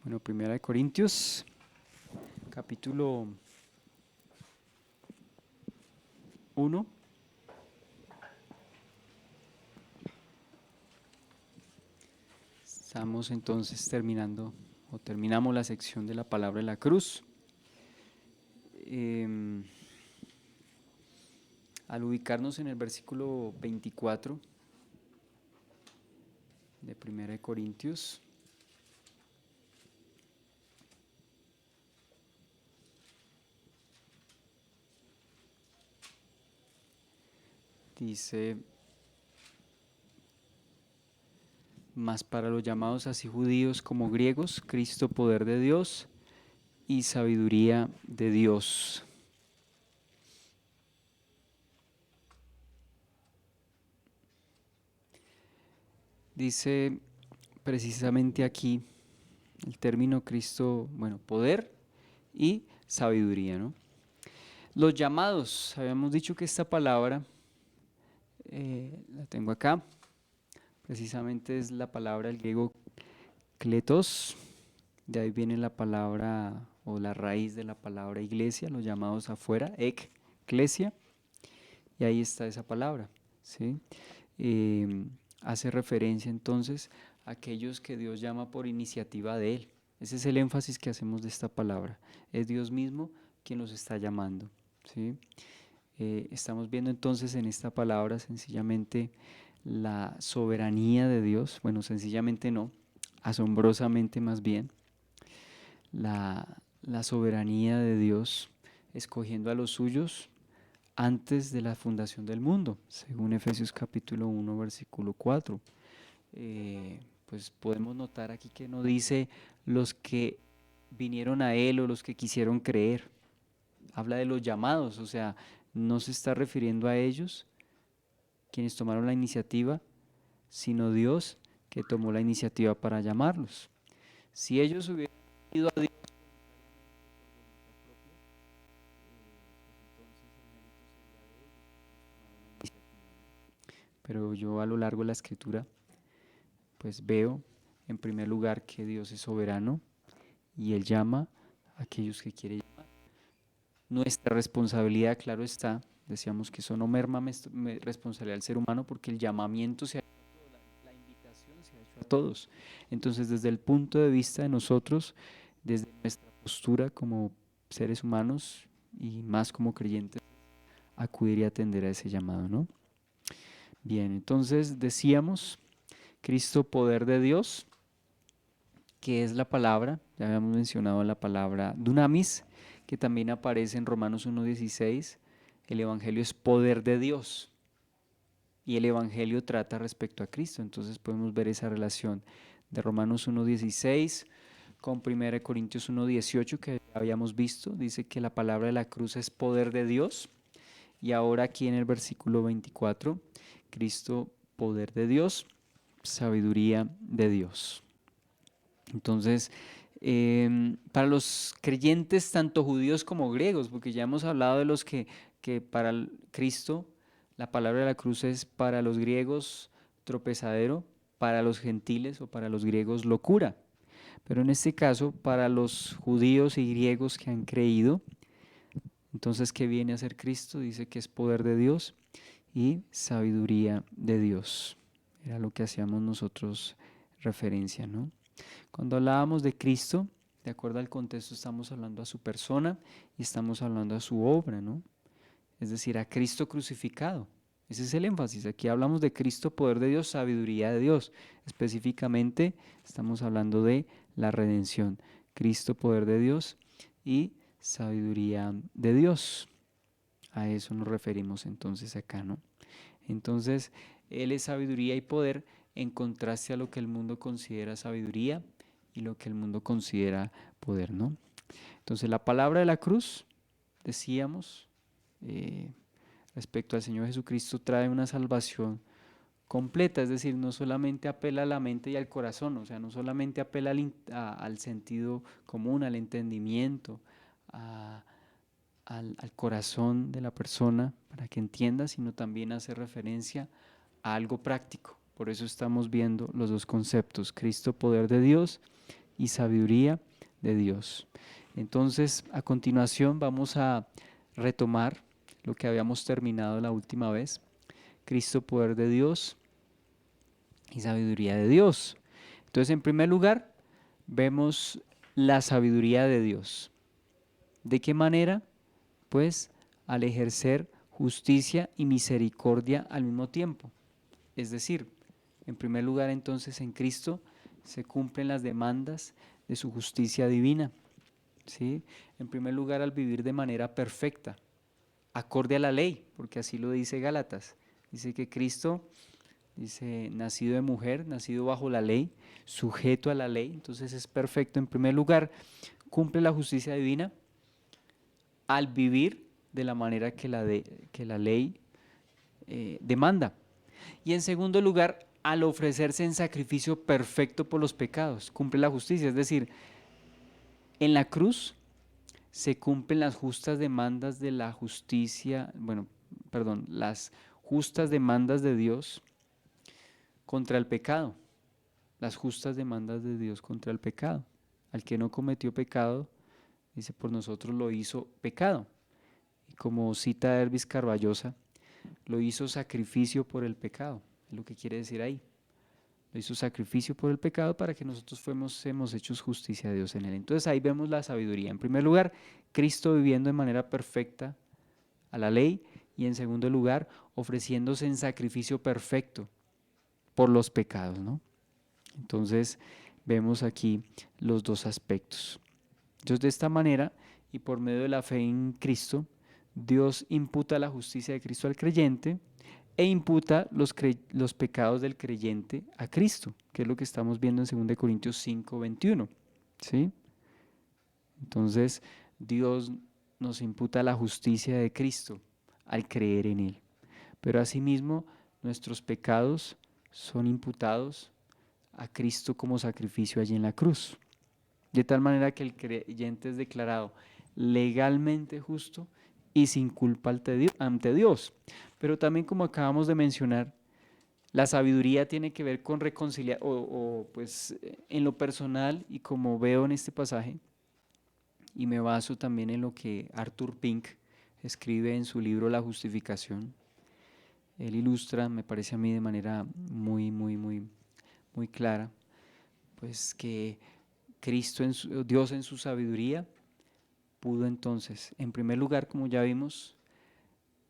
Bueno, Primera de Corintios, capítulo 1. Estamos entonces terminamos la sección de la palabra de la cruz. Al ubicarnos en el versículo 24 de Primera de Corintios, dice: mas para los llamados así judíos como griegos, Cristo poder de Dios y sabiduría de Dios. Dice precisamente aquí el término Cristo, poder y sabiduría, ¿no? Los llamados, habíamos dicho que esta palabra, la tengo acá, precisamente es la palabra del griego kletos, de ahí viene la palabra o la raíz de la palabra iglesia, los llamados afuera, eklesia, y ahí está esa palabra, ¿sí? Hace referencia entonces a aquellos que Dios llama por iniciativa de Él. Ese es el énfasis que hacemos de esta palabra. Es Dios mismo quien los está llamando, ¿sí? Estamos viendo entonces en esta palabra sencillamente la soberanía de Dios. Bueno, sencillamente no, asombrosamente más bien. La soberanía de Dios escogiendo a los suyos antes de la fundación del mundo, según Efesios capítulo 1, versículo 4. Pues podemos notar aquí que no dice los que vinieron a Él o los que quisieron creer. Habla de los llamados, o sea, no se está refiriendo a ellos, quienes tomaron la iniciativa, sino Dios que tomó la iniciativa para llamarlos. Si ellos hubieran ido a Dios pero yo a lo largo de la escritura pues veo en primer lugar que Dios es soberano y Él llama a aquellos que quiere llamar. Nuestra responsabilidad, claro está, decíamos que eso no merma responsabilidad del ser humano porque el llamamiento se ha hecho a todos, la invitación se ha hecho a todos. Entonces desde el punto de vista de nosotros, desde nuestra postura como seres humanos y más como creyentes, acudir y atender a ese llamado, ¿no? Bien, entonces decíamos, Cristo poder de Dios, que es la palabra, ya habíamos mencionado la palabra dunamis, que también aparece en Romanos 1:16, el Evangelio es poder de Dios y el Evangelio trata respecto a Cristo, entonces podemos ver esa relación de Romanos 1:16 con 1 Corintios 1:18 que habíamos visto, dice que la palabra de la cruz es poder de Dios y ahora aquí en el versículo 24, Cristo poder de Dios, sabiduría de Dios. Entonces, para los creyentes, tanto judíos como griegos, porque ya hemos hablado de los que para Cristo la palabra de la cruz es para los griegos tropezadero, para los gentiles o para los griegos locura. Pero en este caso, para los judíos y griegos que han creído, entonces, ¿qué viene a ser Cristo? Dice que es poder de Dios y sabiduría de Dios. Era lo que hacíamos nosotros referencia, ¿no? Cuando hablábamos de Cristo, de acuerdo al contexto, estamos hablando a su persona y estamos hablando a su obra, ¿no? Es decir, a Cristo crucificado. Ese es el énfasis. Aquí hablamos de Cristo, poder de Dios, sabiduría de Dios. Específicamente estamos hablando de la redención. Cristo, poder de Dios y sabiduría de Dios. A eso nos referimos entonces acá, ¿no? Entonces, Él es sabiduría y poder en contraste a lo que el mundo considera sabiduría y lo que el mundo considera poder, ¿no? Entonces, la palabra de la cruz, decíamos, respecto al Señor Jesucristo, trae una salvación completa, es decir, no solamente apela a la mente y al corazón, o sea, no solamente apela al sentido común, al entendimiento, al corazón de la persona para que entienda, sino también hace referencia a algo práctico. Por eso estamos viendo los dos conceptos, Cristo, poder de Dios y sabiduría de Dios. Entonces, a continuación vamos a retomar lo que habíamos terminado la última vez. Cristo, poder de Dios y sabiduría de Dios. Entonces, en primer lugar, vemos la sabiduría de Dios. ¿De qué manera? Pues al ejercer justicia y misericordia al mismo tiempo. Es decir, en primer lugar, entonces, en Cristo se cumplen las demandas de su justicia divina, ¿sí? En primer lugar, al vivir de manera perfecta, acorde a la ley, porque así lo dice Gálatas. Dice que Cristo, dice, nacido de mujer, nacido bajo la ley, sujeto a la ley, entonces es perfecto. En primer lugar, cumple la justicia divina al vivir de la manera que la ley demanda. Y en segundo lugar, al ofrecerse en sacrificio perfecto por los pecados, cumple la justicia. Es decir, en la cruz se cumplen las justas demandas de la justicia, las justas demandas de Dios contra el pecado. Las justas demandas de Dios contra el pecado. Al que no cometió pecado, dice, por nosotros lo hizo pecado. Y como cita Hervis Carballosa, lo hizo sacrificio por el pecado, es lo que quiere decir ahí. Lo hizo sacrificio por el pecado para que nosotros fuésemos hechos justicia de Dios en él. Entonces ahí vemos la sabiduría. En primer lugar, Cristo viviendo de manera perfecta a la ley, y en segundo lugar, ofreciéndose en sacrificio perfecto por los pecados, ¿no? Entonces vemos aquí los dos aspectos. Entonces, de esta manera y por medio de la fe en Cristo, Dios imputa la justicia de Cristo al creyente e imputa los pecados del creyente a Cristo, que es lo que estamos viendo en 2 Corintios 5, 21. ¿Sí? Entonces, Dios nos imputa la justicia de Cristo al creer en Él. Pero asimismo, nuestros pecados son imputados a Cristo como sacrificio allí en la cruz. De tal manera que el creyente es declarado legalmente justo y sin culpa ante Dios. Pero también, como acabamos de mencionar, la sabiduría tiene que ver con reconciliar, pues en lo personal, y como veo en este pasaje, y me baso también en lo que Arthur Pink escribe en su libro La Justificación. Él ilustra, me parece a mí de manera muy clara, pues que Cristo, Dios en su sabiduría, pudo entonces, en primer lugar, como ya vimos,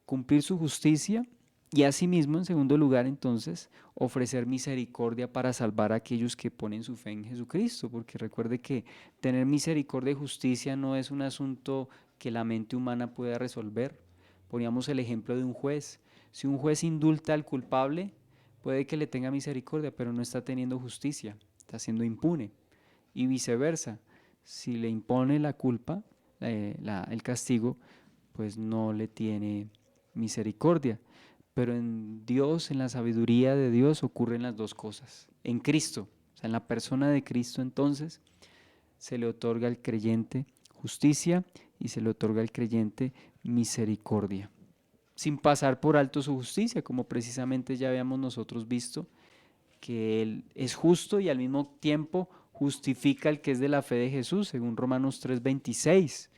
cumplir su justicia y asimismo, en segundo lugar, entonces, ofrecer misericordia para salvar a aquellos que ponen su fe en Jesucristo, porque recuerde que tener misericordia y justicia no es un asunto que la mente humana pueda resolver. Poníamos el ejemplo de un juez. Si un juez indulta al culpable, puede que le tenga misericordia, pero no está teniendo justicia, está siendo impune. Y viceversa, si le impone la culpa, el castigo, pues no le tiene misericordia. Pero en Dios, en la sabiduría de Dios, ocurren las dos cosas. En Cristo, o sea, en la persona de Cristo, entonces, se le otorga al creyente justicia y se le otorga al creyente misericordia, sin pasar por alto su justicia, como precisamente ya habíamos nosotros visto, que Él es justo y al mismo tiempo justifica el que es de la fe de Jesús, según Romanos 3:26,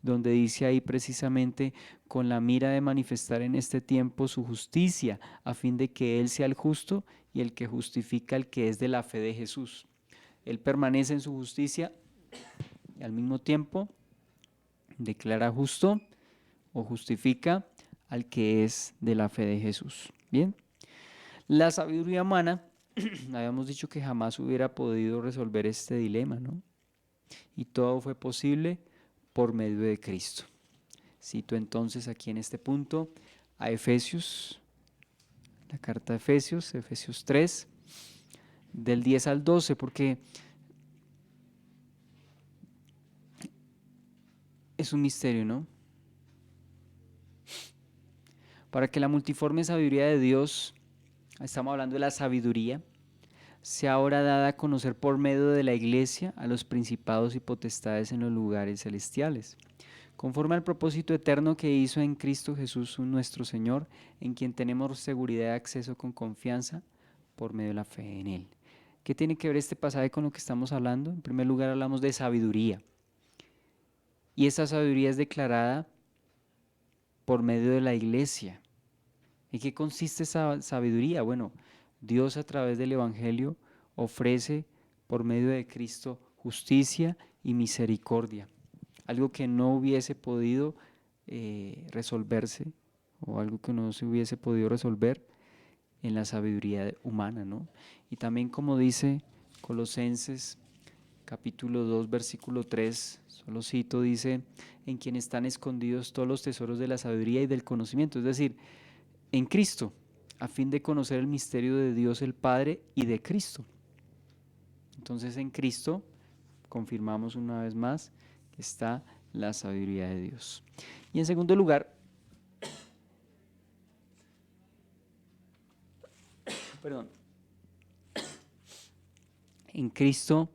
donde dice ahí precisamente, con la mira de manifestar en este tiempo su justicia, a fin de que Él sea el justo y el que justifica el que es de la fe de Jesús. Él permanece en su justicia y al mismo tiempo declara justo o justifica al que es de la fe de Jesús. Bien, la sabiduría humana, habíamos dicho que jamás hubiera podido resolver este dilema, ¿no? Y todo fue posible por medio de Cristo. Cito entonces aquí en este punto a Efesios, la carta de Efesios, Efesios 3, del 10 al 12, porque es un misterio, ¿no? Para que la multiforme sabiduría de Dios, estamos hablando de la sabiduría, sea ahora dada a conocer por medio de la Iglesia a los principados y potestades en los lugares celestiales, conforme al propósito eterno que hizo en Cristo Jesús nuestro Señor, en quien tenemos seguridad de acceso con confianza por medio de la fe en Él. ¿Qué tiene que ver este pasaje con lo que estamos hablando? En primer lugar hablamos de sabiduría. Y esa sabiduría es declarada por medio de la iglesia. ¿En qué consiste esa sabiduría? Bueno, Dios a través del Evangelio ofrece por medio de Cristo justicia y misericordia. Algo que no hubiese podido resolverse, o algo que no se hubiese podido resolver en la sabiduría humana, ¿no? Y también, como dice Colosenses capítulo 2 versículo 3, solo cito, dice: en quien están escondidos todos los tesoros de la sabiduría y del conocimiento, es decir, en Cristo, a fin de conocer el misterio de Dios el Padre y de Cristo. Entonces, en Cristo confirmamos una vez más que está la sabiduría de Dios. Y en segundo lugar, perdón, en Cristo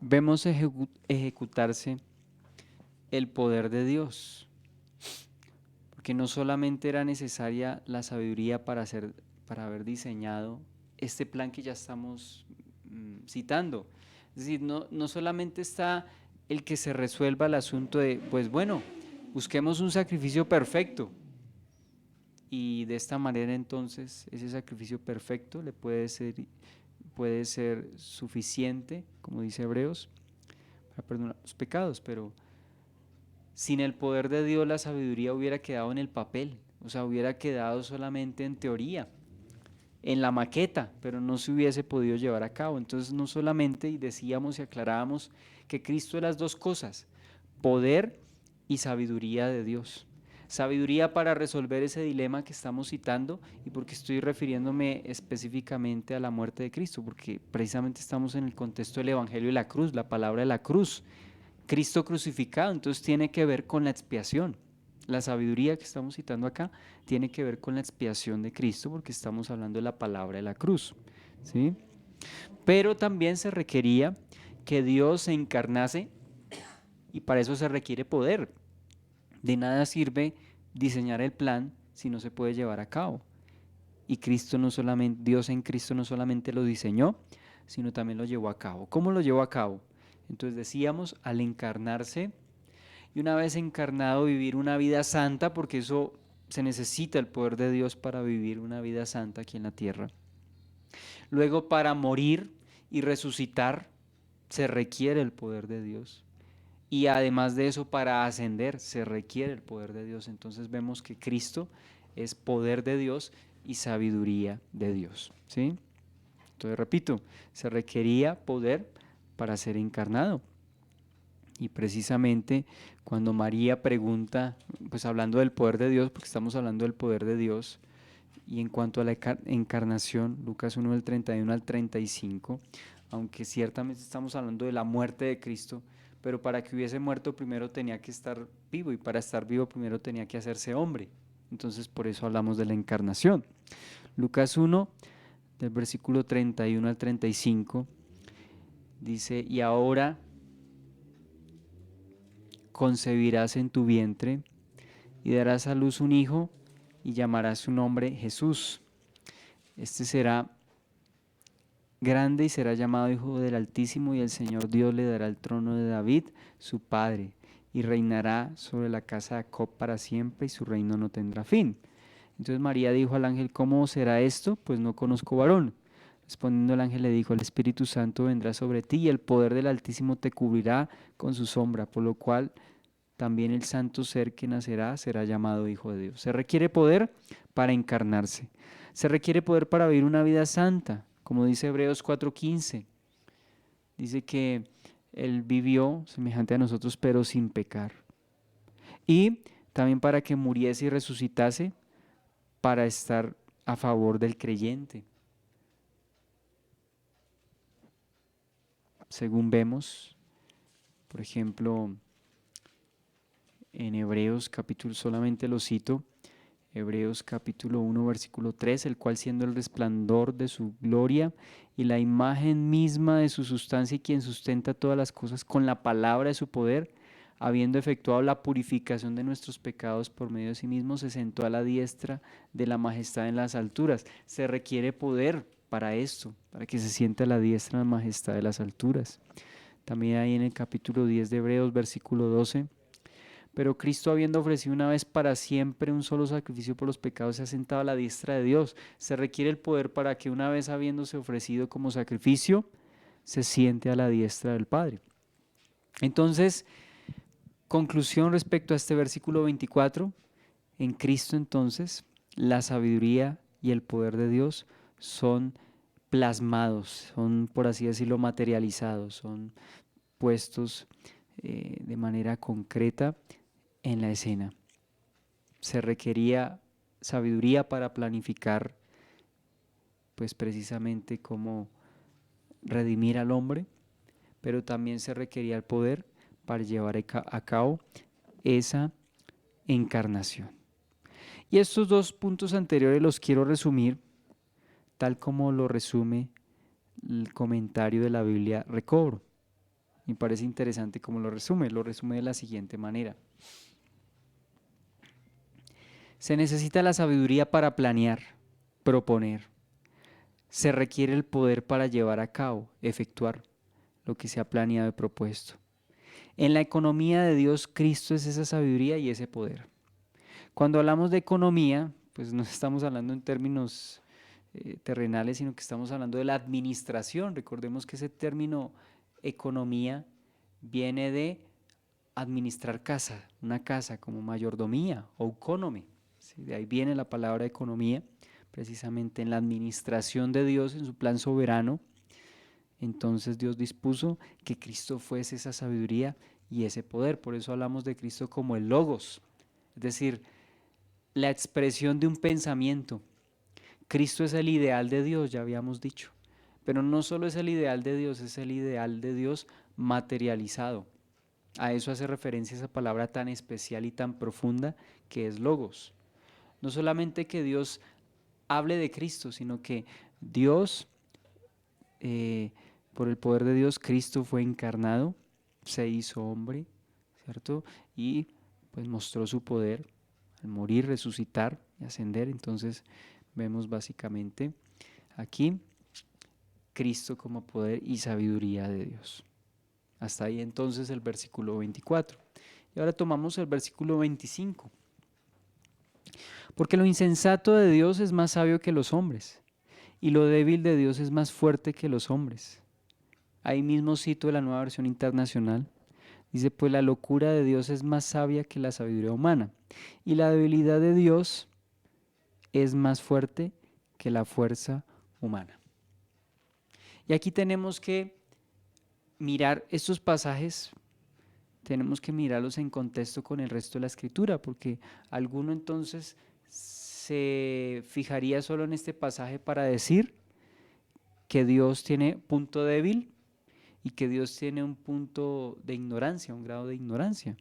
vemos ejecutarse el poder de Dios, porque no solamente era necesaria la sabiduría para haber diseñado este plan que ya estamos citando. Es decir, no solamente está el que se resuelva el asunto de, pues bueno, busquemos un sacrificio perfecto, y de esta manera entonces ese sacrificio perfecto le puede ser suficiente, como dice Hebreos, para perdonar los pecados, pero sin el poder de Dios la sabiduría hubiera quedado en el papel, o sea, hubiera quedado solamente en teoría, en la maqueta, pero no se hubiese podido llevar a cabo. Entonces no solamente, y decíamos y aclarábamos que Cristo es las dos cosas, poder y sabiduría de Dios. Sabiduría para resolver ese dilema que estamos citando, y porque estoy refiriéndome específicamente a la muerte de Cristo, porque precisamente estamos en el contexto del Evangelio de la cruz, la palabra de la cruz, Cristo crucificado, entonces tiene que ver con la expiación. La sabiduría que estamos citando acá tiene que ver con la expiación de Cristo, porque estamos hablando de la palabra de la cruz, ¿sí? Pero también se requería que Dios se encarnase, y para eso se requiere poder. De nada sirve diseñar el plan si no se puede llevar a cabo. Y Cristo no solamente, Dios en Cristo no solamente lo diseñó, sino también lo llevó a cabo. ¿Cómo lo llevó a cabo? Entonces decíamos, al encarnarse, y una vez encarnado vivir una vida santa, porque eso se necesita el poder de Dios para vivir una vida santa aquí en la tierra. Luego, para morir y resucitar se requiere el poder de Dios. Y además de eso, para ascender se requiere el poder de Dios. Entonces vemos que Cristo es poder de Dios y sabiduría de Dios, ¿sí? Entonces repito, se requería poder para ser encarnado. Y precisamente cuando María pregunta, pues hablando del poder de Dios, porque estamos hablando del poder de Dios, y en cuanto a la encarnación, Lucas 1 del 31 al 35, aunque ciertamente estamos hablando de la muerte de Cristo, pero para que hubiese muerto primero tenía que estar vivo, y para estar vivo primero tenía que hacerse hombre. Entonces por eso hablamos de la encarnación. Lucas 1 del versículo 31 al 35 dice: y ahora concebirás en tu vientre y darás a luz un hijo, y llamarás su nombre Jesús. Este será grande y será llamado Hijo del Altísimo, y el Señor Dios le dará el trono de David, su padre, y reinará sobre la casa de Jacob para siempre, y su reino no tendrá fin. Entonces María dijo al ángel: ¿cómo será esto? Pues no conozco varón. Respondiendo el ángel le dijo: el Espíritu Santo vendrá sobre ti, y el poder del Altísimo te cubrirá con su sombra, por lo cual también el santo ser que nacerá será llamado Hijo de Dios. Se requiere poder para encarnarse. Se requiere poder para vivir una vida santa, como dice Hebreos 4:15. Dice que Él vivió semejante a nosotros, pero sin pecar. Y también para que muriese y resucitase, para estar a favor del creyente. Según vemos, por ejemplo, en Hebreos capítulo, solamente lo cito, Hebreos capítulo 1 versículo 3, el cual siendo el resplandor de su gloria y la imagen misma de su sustancia, y quien sustenta todas las cosas con la palabra de su poder, habiendo efectuado la purificación de nuestros pecados por medio de sí mismo, se sentó a la diestra de la majestad en las alturas. Se requiere poder para esto, para que se siente a la diestra de la majestad de las alturas. También ahí en el capítulo 10 de Hebreos, versículo 12. Pero Cristo, habiendo ofrecido una vez para siempre un solo sacrificio por los pecados, se ha sentado a la diestra de Dios. Se requiere el poder para que una vez habiéndose ofrecido como sacrificio, se siente a la diestra del Padre. Entonces, conclusión respecto a este versículo 24. En Cristo entonces, la sabiduría y el poder de Dios son plasmados, son, por así decirlo, materializados, son puestos de manera concreta en la escena. Se requería sabiduría para planificar, pues precisamente cómo redimir al hombre, pero también se requería el poder para llevar a cabo esa encarnación. Y estos dos puntos anteriores los quiero resumir tal como lo resume el comentario de la Biblia Recobro. Me parece interesante cómo lo resume de la siguiente manera. Se necesita la sabiduría para planear, proponer. Se requiere el poder para llevar a cabo, efectuar lo que se ha planeado y propuesto. En la economía de Dios, Cristo es esa sabiduría y ese poder. Cuando hablamos de economía, pues no estamos hablando en términos terrenales, sino que estamos hablando de la administración. Recordemos que ese término economía viene de administrar casa, una casa como mayordomía o economy. ¿Sí? De ahí viene la palabra economía, precisamente en la administración de Dios, en su plan soberano. Entonces Dios dispuso que Cristo fuese esa sabiduría y ese poder. Por eso hablamos de Cristo como el Logos, es decir, la expresión de un pensamiento. Cristo es el ideal de Dios, ya habíamos dicho, pero no solo es el ideal de Dios, es el ideal de Dios materializado. A eso hace referencia esa palabra tan especial y tan profunda que es Logos. No solamente que Dios hable de Cristo, sino que Dios, por el poder de Dios, Cristo fue encarnado, se hizo hombre, ¿cierto? Y pues mostró su poder al morir, resucitar y ascender. Entonces vemos básicamente aquí Cristo como poder y sabiduría de Dios. Hasta ahí entonces el versículo 24. Y ahora tomamos el versículo 25. Porque lo insensato de Dios es más sabio que los hombres, y lo débil de Dios es más fuerte que los hombres. Ahí mismo cito la Nueva Versión Internacional. Dice, pues la locura de Dios es más sabia que la sabiduría humana, y la debilidad de Dios es más fuerte que la fuerza humana. Y aquí tenemos que mirar estos pasajes, tenemos que mirarlos en contexto con el resto de la escritura, porque alguno entonces se fijaría solo en este pasaje para decir que Dios tiene punto débil y que Dios tiene un punto de ignorancia, un grado de ignorancia.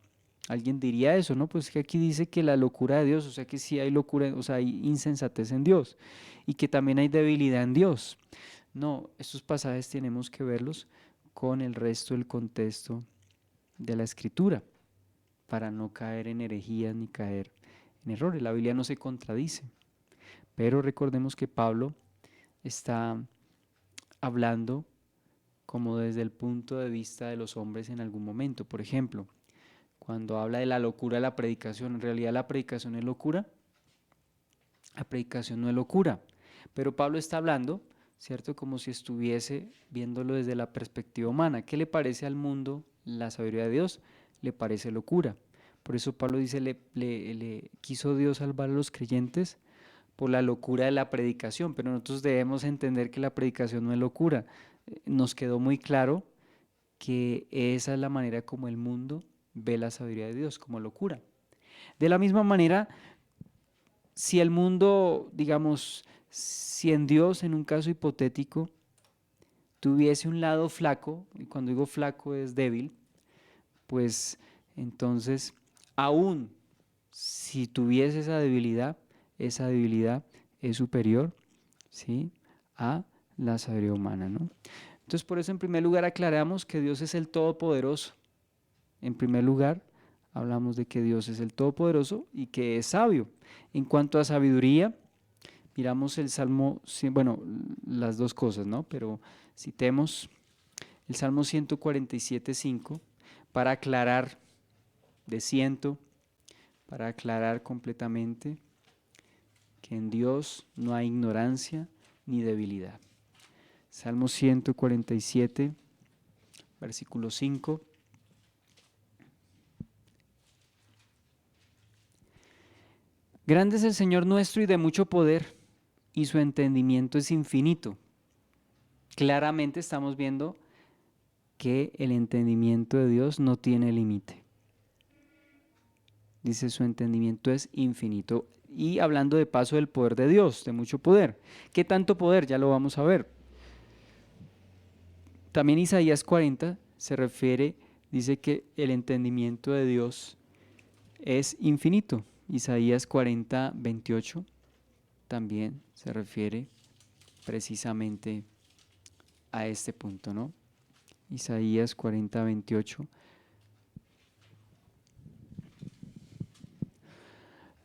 Alguien diría eso, ¿no? Pues que aquí dice que la locura de Dios, o sea que sí hay locura, o sea, hay insensatez en Dios y que también hay debilidad en Dios. No, estos pasajes tenemos que verlos con el resto del contexto de la escritura para no caer en herejías ni caer en errores. La Biblia no se contradice, pero recordemos que Pablo está hablando como desde el punto de vista de los hombres en algún momento. Por ejemplo, cuando habla de la locura de la predicación, en realidad la predicación es locura. La predicación no es locura, pero Pablo está hablando, ¿cierto? Como si estuviese viéndolo desde la perspectiva humana. ¿Qué le parece al mundo la sabiduría de Dios? Le parece locura. Por eso Pablo dice, le quiso Dios salvar a los creyentes por la locura de la predicación, pero nosotros debemos entender que la predicación no es locura. Nos quedó muy claro que esa es la manera como el mundo ve la sabiduría de Dios, como locura. De la misma manera, si el mundo, digamos, si en Dios, en un caso hipotético, tuviese un lado flaco, y cuando digo flaco es débil, pues entonces, aún si tuviese esa debilidad es superior, ¿sí?, a la sabiduría humana, ¿no? Entonces, por eso en primer lugar aclaramos que Dios es el Todopoderoso. En primer lugar, hablamos de que Dios es el Todopoderoso y que es sabio. En cuanto a sabiduría, miramos el Salmo, bueno, las dos cosas, ¿no? Pero citemos el Salmo 147:5 para aclarar de ciento, para aclarar completamente que en Dios no hay ignorancia ni debilidad. Salmo 147, versículo 5. Grande es el Señor nuestro y de mucho poder, y su entendimiento es infinito. Claramente estamos viendo que el entendimiento de Dios no tiene límite. Dice, su entendimiento es infinito. Y hablando de paso del poder de Dios, de mucho poder. ¿Qué tanto poder? Ya lo vamos a ver. También Isaías 40 se refiere, dice que el entendimiento de Dios es infinito. Isaías 40:28 también se refiere precisamente a este punto, ¿no? Isaías 40:28.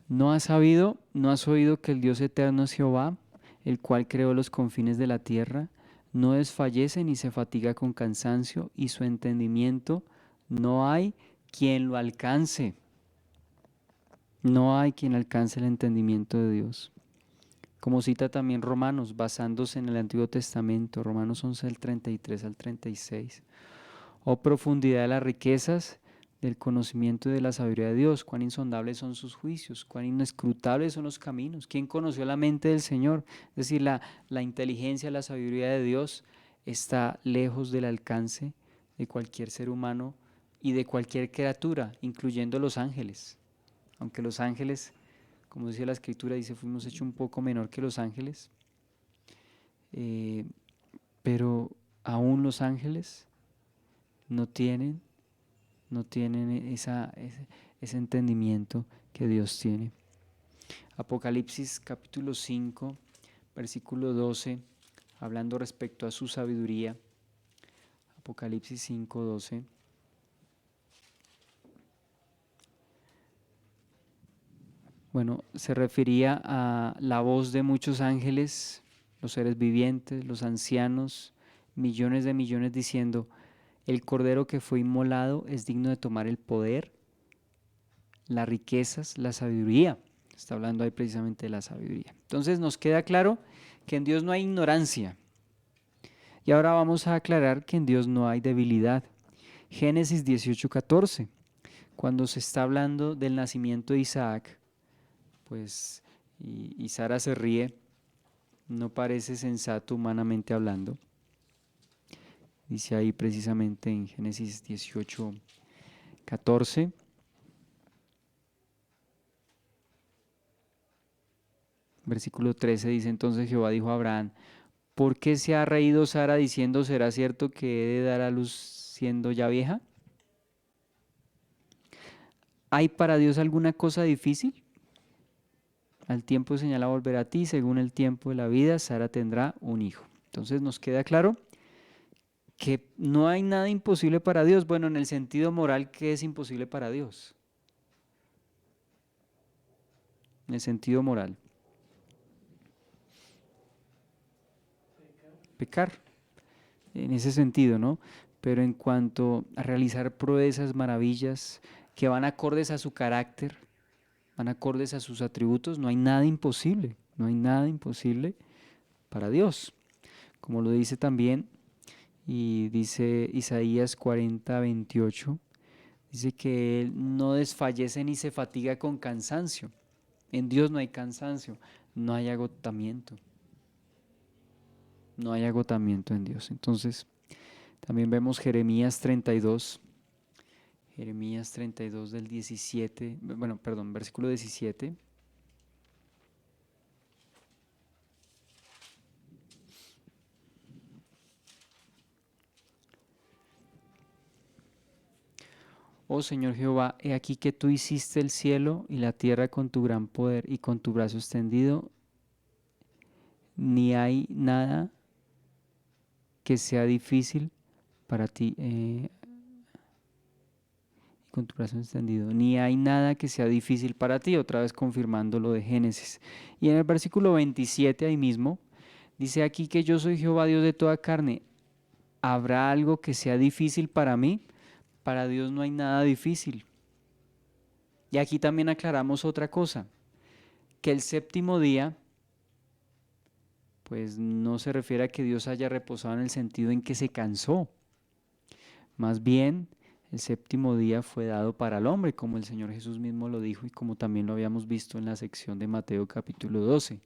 ¿No has sabido, no has oído que el Dios eterno es Jehová, el cual creó los confines de la tierra? No desfallece ni se fatiga con cansancio, y su entendimiento no hay quien lo alcance. No hay quien alcance el entendimiento de Dios. Como cita también Romanos, basándose en el Antiguo Testamento, Romanos 11, del 33 al 36. Oh profundidad de las riquezas del conocimiento y de la sabiduría de Dios, cuán insondables son sus juicios, cuán inescrutables son los caminos. ¿Quién conoció la mente del Señor? Es decir, la inteligencia, la sabiduría de Dios está lejos del alcance de cualquier ser humano y de cualquier criatura, incluyendo los ángeles. Aunque los ángeles, como dice la Escritura, dice, fuimos hechos un poco menor que los ángeles, pero aún los ángeles no tienen ese entendimiento que Dios tiene. Apocalipsis capítulo 5, versículo 12, hablando respecto a su sabiduría. Apocalipsis 5, 12. Bueno, se refería a la voz de muchos ángeles, los seres vivientes, los ancianos, millones de millones diciendo, el cordero que fue inmolado es digno de tomar el poder, las riquezas, la sabiduría. Está hablando ahí precisamente de la sabiduría. Entonces nos queda claro que en Dios no hay ignorancia. Y ahora vamos a aclarar que en Dios no hay debilidad. Génesis 18:14, cuando se está hablando del nacimiento de Isaac, pues, y Sara se ríe, no parece sensato humanamente hablando. Dice ahí precisamente en Génesis 18:14. Versículo 13 dice, entonces Jehová dijo a Abraham, ¿por qué se ha reído Sara diciendo, será cierto que he de dar a luz siendo ya vieja? ¿Hay para Dios alguna cosa difícil? Al tiempo señalado volverá a ti, según el tiempo de la vida, Sara tendrá un hijo. Entonces nos queda claro que no hay nada imposible para Dios. Bueno, en el sentido moral, ¿qué es imposible para Dios? En el sentido moral. Pecar, en ese sentido, ¿no? Pero en cuanto a realizar proezas, maravillas, que van acordes a su carácter, van acordes a sus atributos, no hay nada imposible, no hay nada imposible para Dios. Como lo dice también, y dice Isaías 40:28, dice que Él no desfallece ni se fatiga con cansancio. En Dios no hay cansancio, no hay agotamiento. No hay agotamiento en Dios. Entonces, también vemos Jeremías 32 del 17, bueno, perdón, versículo 17. Oh Señor Jehová, he aquí que tú hiciste el cielo y la tierra con tu gran poder y con tu brazo extendido, ni hay nada que sea difícil para ti. con tu brazo extendido, ni hay nada que sea difícil para ti, otra vez confirmando lo de Génesis. Y en el versículo 27 ahí mismo, dice aquí que yo soy Jehová Dios de toda carne. ¿Habrá algo que sea difícil para mí? Para Dios no hay nada difícil. Y aquí también aclaramos otra cosa, que el séptimo día, pues no se refiere a que Dios haya reposado en el sentido en que se cansó. Más bien, el séptimo día fue dado para el hombre, como el Señor Jesús mismo lo dijo y como también lo habíamos visto en la sección de Mateo capítulo 12,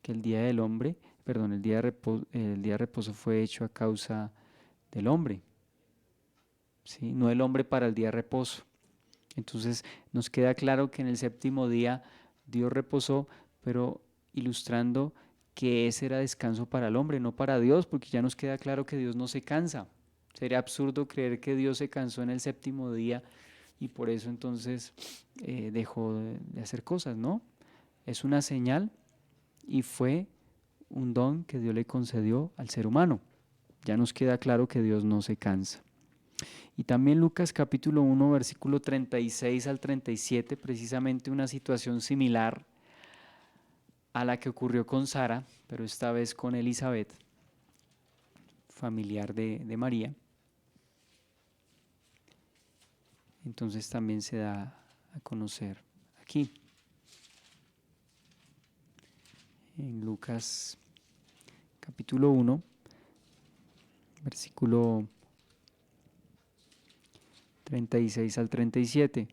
que el día del hombre, perdón, el día de reposo fue hecho a causa del hombre, ¿sí? No el hombre para el día de reposo. Entonces nos queda claro que en el séptimo día Dios reposó, pero ilustrando que ese era descanso para el hombre, no para Dios, porque ya nos queda claro que Dios no se cansa. Sería absurdo creer que Dios se cansó en el séptimo día y por eso entonces dejó de hacer cosas, ¿no? Es una señal y fue un don que Dios le concedió al ser humano. Ya nos queda claro que Dios no se cansa. Y también Lucas capítulo 1, versículo 36 al 37, precisamente una situación similar a la que ocurrió con Sara, pero esta vez con Elizabeth, familiar de María. Entonces también se da a conocer aquí. En Lucas capítulo 1, versículo 36 al 37.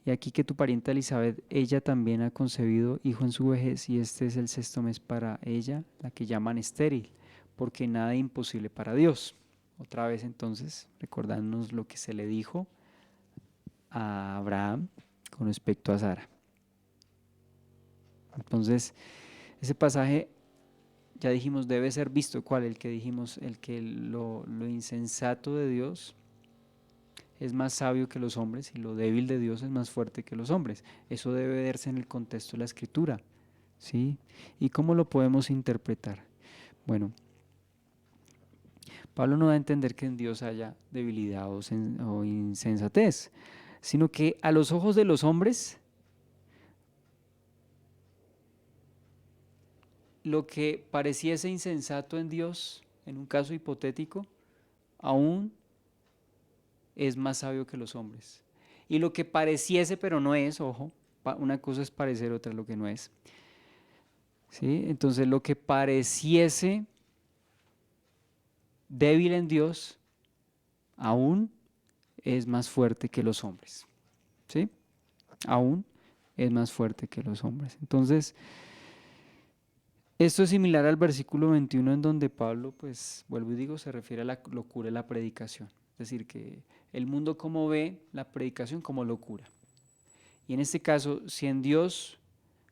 Y aquí que tu parienta Elizabeth, ella también ha concebido hijo en su vejez, y este es el sexto mes para ella, la que llaman estéril, porque nada es imposible para Dios. Otra vez entonces, recordándonos lo que se le dijo a Abraham con respecto a Sara. Entonces, ese pasaje, ya dijimos, debe ser visto. ¿Cuál? El que dijimos, el que lo insensato de Dios es más sabio que los hombres y lo débil de Dios es más fuerte que los hombres. Eso debe verse en el contexto de la Escritura, ¿sí? ¿Y cómo lo podemos interpretar? Bueno, Pablo no da a entender que en Dios haya debilidad o insensatez, sino que a los ojos de los hombres, lo que pareciese insensato en Dios, en un caso hipotético, aún es más sabio que los hombres. Y lo que pareciese, pero no es, ojo, una cosa es parecer, otra lo que no es. ¿Sí? Entonces lo que pareciese débil en Dios, aún es más fuerte que los hombres. ¿Sí? Aún es más fuerte que los hombres. Entonces, esto es similar al versículo 21 en donde Pablo, pues, vuelvo y digo, se refiere a la locura de la predicación. Es decir, que el mundo como ve la predicación como locura. Y en este caso, si en Dios,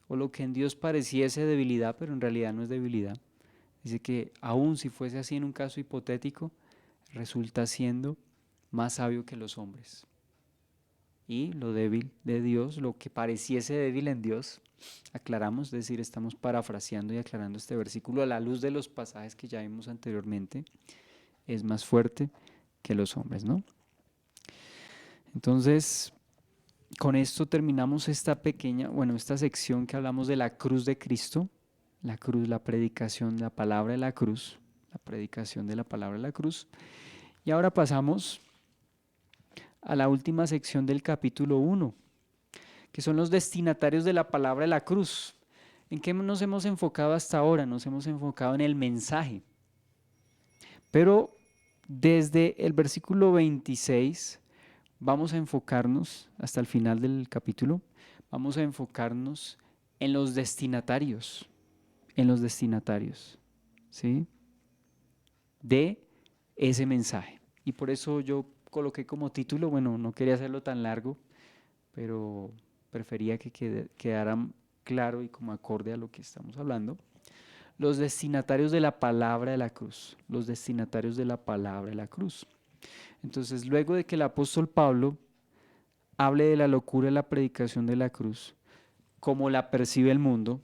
o lo que en Dios pareciese debilidad, pero en realidad no es debilidad, dice que aún si fuese así en un caso hipotético, resulta siendo más sabio que los hombres. Y lo débil de Dios, lo que pareciese débil en Dios, aclaramos, es decir, estamos parafraseando y aclarando este versículo a la luz de los pasajes que ya vimos anteriormente, es más fuerte que los hombres, ¿no? Entonces, con esto terminamos esta esta sección que hablamos de la cruz de Cristo, la cruz, la predicación, la palabra de la cruz, la predicación de la palabra de la cruz. Y ahora pasamos a la última sección del capítulo 1, que son los destinatarios de la palabra de la cruz. ¿En qué nos hemos enfocado hasta ahora? Nos hemos enfocado en el mensaje. Pero desde el versículo 26 vamos a enfocarnos, hasta el final del capítulo, vamos a enfocarnos en los destinatarios, ¿sí? De ese mensaje. Y por eso yo coloqué como título, bueno, no quería hacerlo tan largo, pero prefería que quedara claro y como acorde a lo que estamos hablando. Los destinatarios de la palabra de la cruz, los destinatarios de la palabra de la cruz. Entonces, luego de que el apóstol Pablo hable de la locura de la predicación de la cruz, como la percibe el mundo,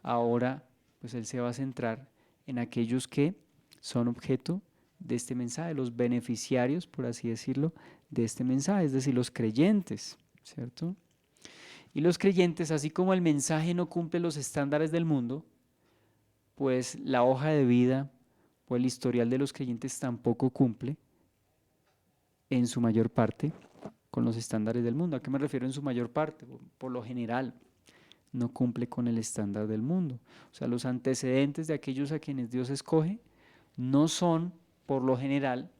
ahora pues él se va a centrar en aquellos que son objeto de este mensaje, los beneficiarios, por así decirlo, de este mensaje, es decir, los creyentes, ¿cierto? Y los creyentes, así como el mensaje no cumple los estándares del mundo, pues la hoja de vida o el historial de los creyentes tampoco cumple en su mayor parte con los estándares del mundo. ¿A qué me refiero en su mayor parte? Por lo general, no cumple con el estándar del mundo. O sea, los antecedentes de aquellos a quienes Dios escoge no son, por lo general,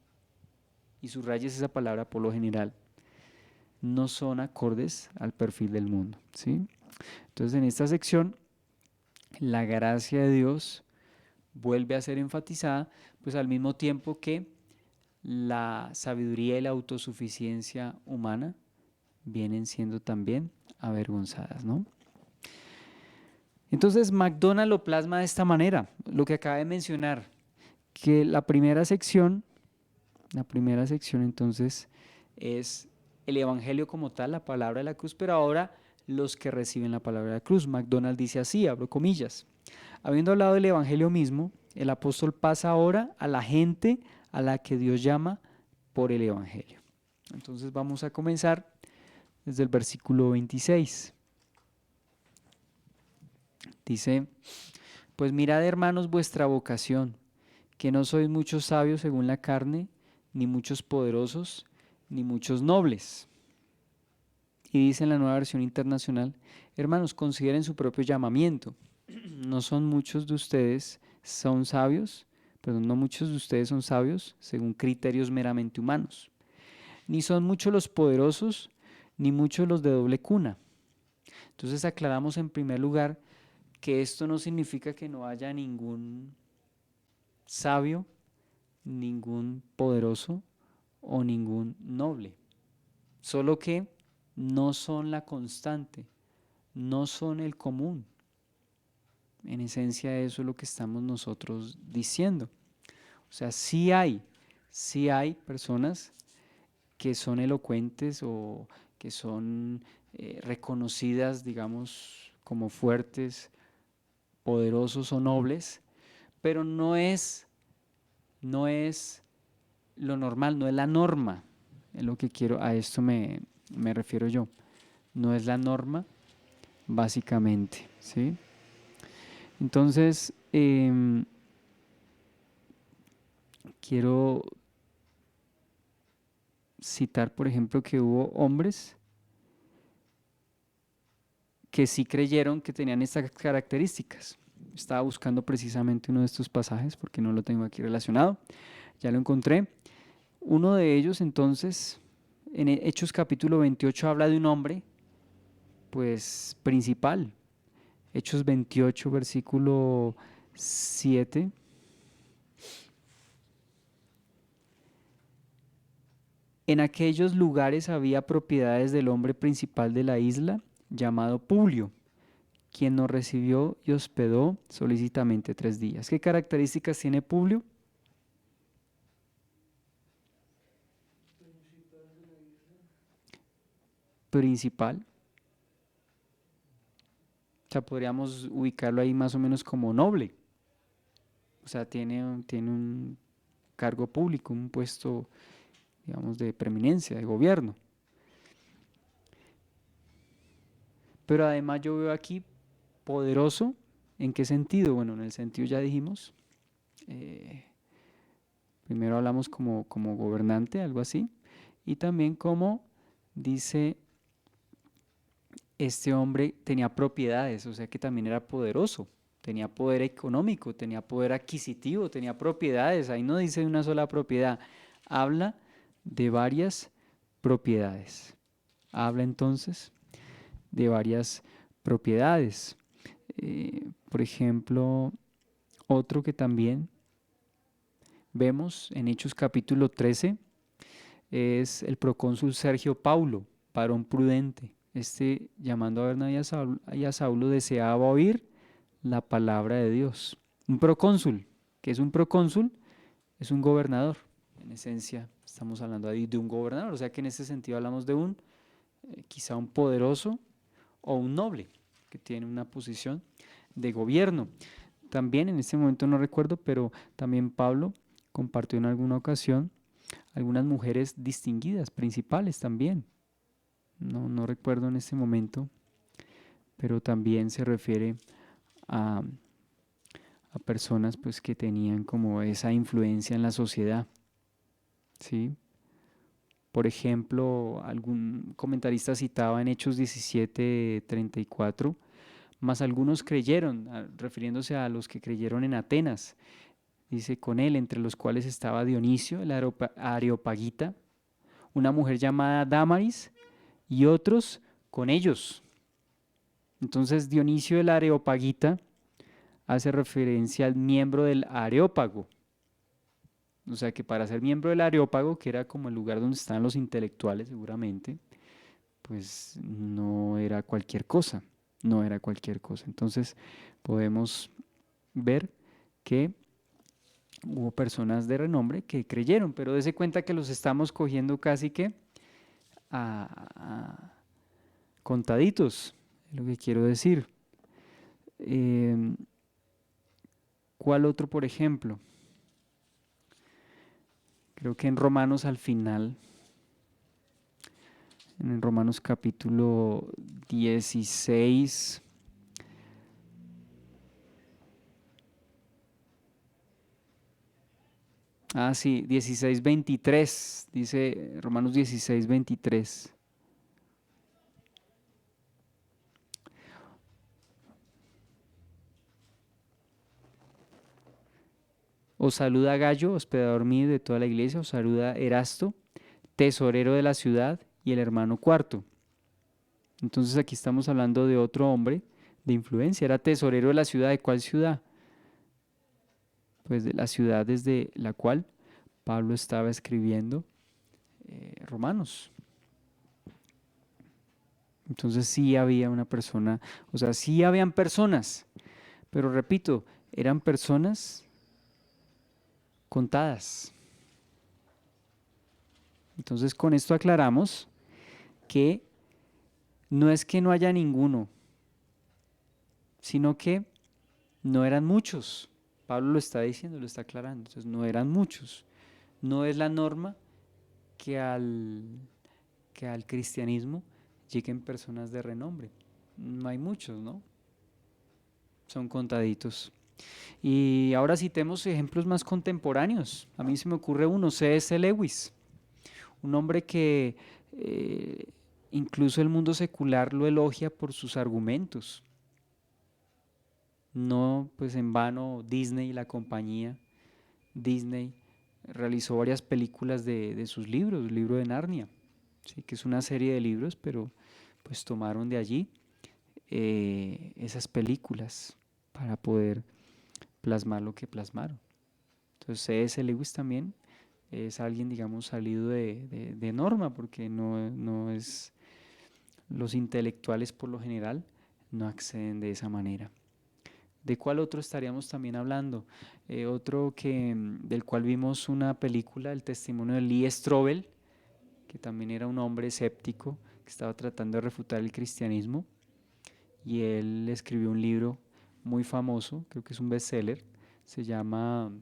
y subrayes esa palabra, por lo general, no son acordes al perfil del mundo, ¿sí? Entonces, en esta sección, la gracia de Dios vuelve a ser enfatizada, pues al mismo tiempo que la sabiduría y la autosuficiencia humana vienen siendo también avergonzadas, ¿no? Entonces MacDonald lo plasma de esta manera, lo que acaba de mencionar, que la primera sección entonces es el evangelio como tal, la palabra de la cruz, pero ahora los que reciben la palabra de la cruz. MacDonald dice así, abro comillas, habiendo hablado del evangelio mismo, el apóstol pasa ahora a la gente a la que Dios llama por el evangelio. Entonces vamos a comenzar desde el versículo 26. Dice, pues mirad, hermanos, vuestra vocación, que no sois muchos sabios según la carne, ni muchos poderosos, ni muchos nobles. Y dice en la Nueva Versión Internacional, hermanos, consideren su propio llamamiento. No son muchos de ustedes son sabios, perdón, no muchos de ustedes son sabios según criterios meramente humanos. Ni son muchos los poderosos, ni muchos los de doble cuna. Entonces aclaramos en primer lugar que esto no significa que no haya ningún sabio, ningún poderoso o ningún noble, solo que no son la constante, no son el común. En esencia eso es lo que estamos nosotros diciendo. O sea, sí hay personas que son elocuentes o que son reconocidas, digamos, como fuertes, poderosos o nobles, pero no es lo normal, no es la norma, es lo que quiero, a esto me refiero yo, no es la norma, básicamente, ¿sí? Entonces, quiero citar, por ejemplo, que hubo hombres que sí creyeron que tenían estas características. Estaba buscando precisamente uno de estos pasajes porque no lo tengo aquí relacionado. Ya lo encontré. Uno de ellos, entonces, en Hechos capítulo 28 habla de un hombre, pues, principal. Hechos 28, versículo 7. En aquellos lugares había propiedades del hombre principal de la isla, llamado Publio, quien nos recibió y hospedó solícitamente 3 días. ¿Qué características tiene Publio? Principal. O sea, podríamos ubicarlo ahí más o menos como noble. O sea, tiene un cargo público, un puesto, digamos, de preeminencia, de gobierno. Pero además yo veo aquí poderoso. ¿En qué sentido? Bueno, en el sentido ya dijimos. Primero hablamos como gobernante, algo así. Y también como dice, este hombre tenía propiedades, o sea que también era poderoso. Tenía poder económico, tenía poder adquisitivo, tenía propiedades. Ahí no dice una sola propiedad. Habla de varias propiedades. Habla entonces de varias propiedades. Por ejemplo, otro que también vemos en Hechos capítulo 13 es el procónsul Sergio Paulo, varón prudente. Este, llamando a Bernabé y a Saulo, deseaba oír la palabra de Dios. Un procónsul, ¿qué es un procónsul? Es un gobernador. En esencia, estamos hablando ahí de un gobernador, o sea que en ese sentido hablamos de un, quizá un poderoso o un noble que tiene una posición de gobierno. También en este momento no recuerdo, pero también Pablo compartió en alguna ocasión, algunas mujeres distinguidas, principales también. No recuerdo en este momento, pero también se refiere a, a personas pues que tenían como esa influencia en la sociedad, ¿sí? Por ejemplo, algún comentarista citaba en Hechos 17:34, mas algunos creyeron, refiriéndose a los que creyeron en Atenas. Dice, con él, entre los cuales estaba Dionisio, el Areopagita, una mujer llamada Dámaris y otros con ellos. Entonces Dionisio el Areopagita hace referencia al miembro del Areópago. O sea que para ser miembro del Areópago, que era como el lugar donde estaban los intelectuales seguramente, pues no era cualquier cosa, no era cualquier cosa. Entonces podemos ver que hubo personas de renombre que creyeron, pero dése cuenta que los estamos cogiendo casi que a contaditos, es lo que quiero decir. ¿Cuál otro, por ejemplo? Creo que en Romanos al final, en Romanos capítulo 16, sí, 16:23, dice Romanos 16:23. Os saluda Gallo, hospedador mío de toda la iglesia, os saluda Erasto, tesorero de la ciudad, y el hermano Cuarto. Entonces aquí estamos hablando de otro hombre de influencia, era tesorero de la ciudad. ¿De cuál ciudad? Pues de la ciudad desde la cual Pablo estaba escribiendo Romanos. Entonces sí había una persona, o sea, sí habían personas, pero repito, eran personas contadas. Entonces con esto aclaramos que no es que no haya ninguno, sino que no eran muchos. Pablo lo está diciendo, lo está aclarando. Entonces no eran muchos. No es la norma que al cristianismo lleguen personas de renombre. No hay muchos, ¿no? Son contaditos. Y ahora citemos ejemplos más contemporáneos. A mí se me ocurre uno, C.S. Lewis, un hombre que incluso el mundo secular lo elogia por sus argumentos. No, pues en vano Disney, la compañía Disney, realizó varias películas de sus libros, el libro de Narnia, ¿sí? Que es una serie de libros, pero pues tomaron de allí esas películas para poder plasmar lo que plasmaron. Entonces C.S. Lewis también es alguien, digamos, salido de norma, porque no es, los intelectuales por lo general no acceden de esa manera. ¿De cuál otro estaríamos también hablando? Otro del cual vimos una película, el testimonio de Lee Strobel, que también era un hombre escéptico que estaba tratando de refutar el cristianismo, y él escribió un libro muy famoso, creo que es un bestseller, se llama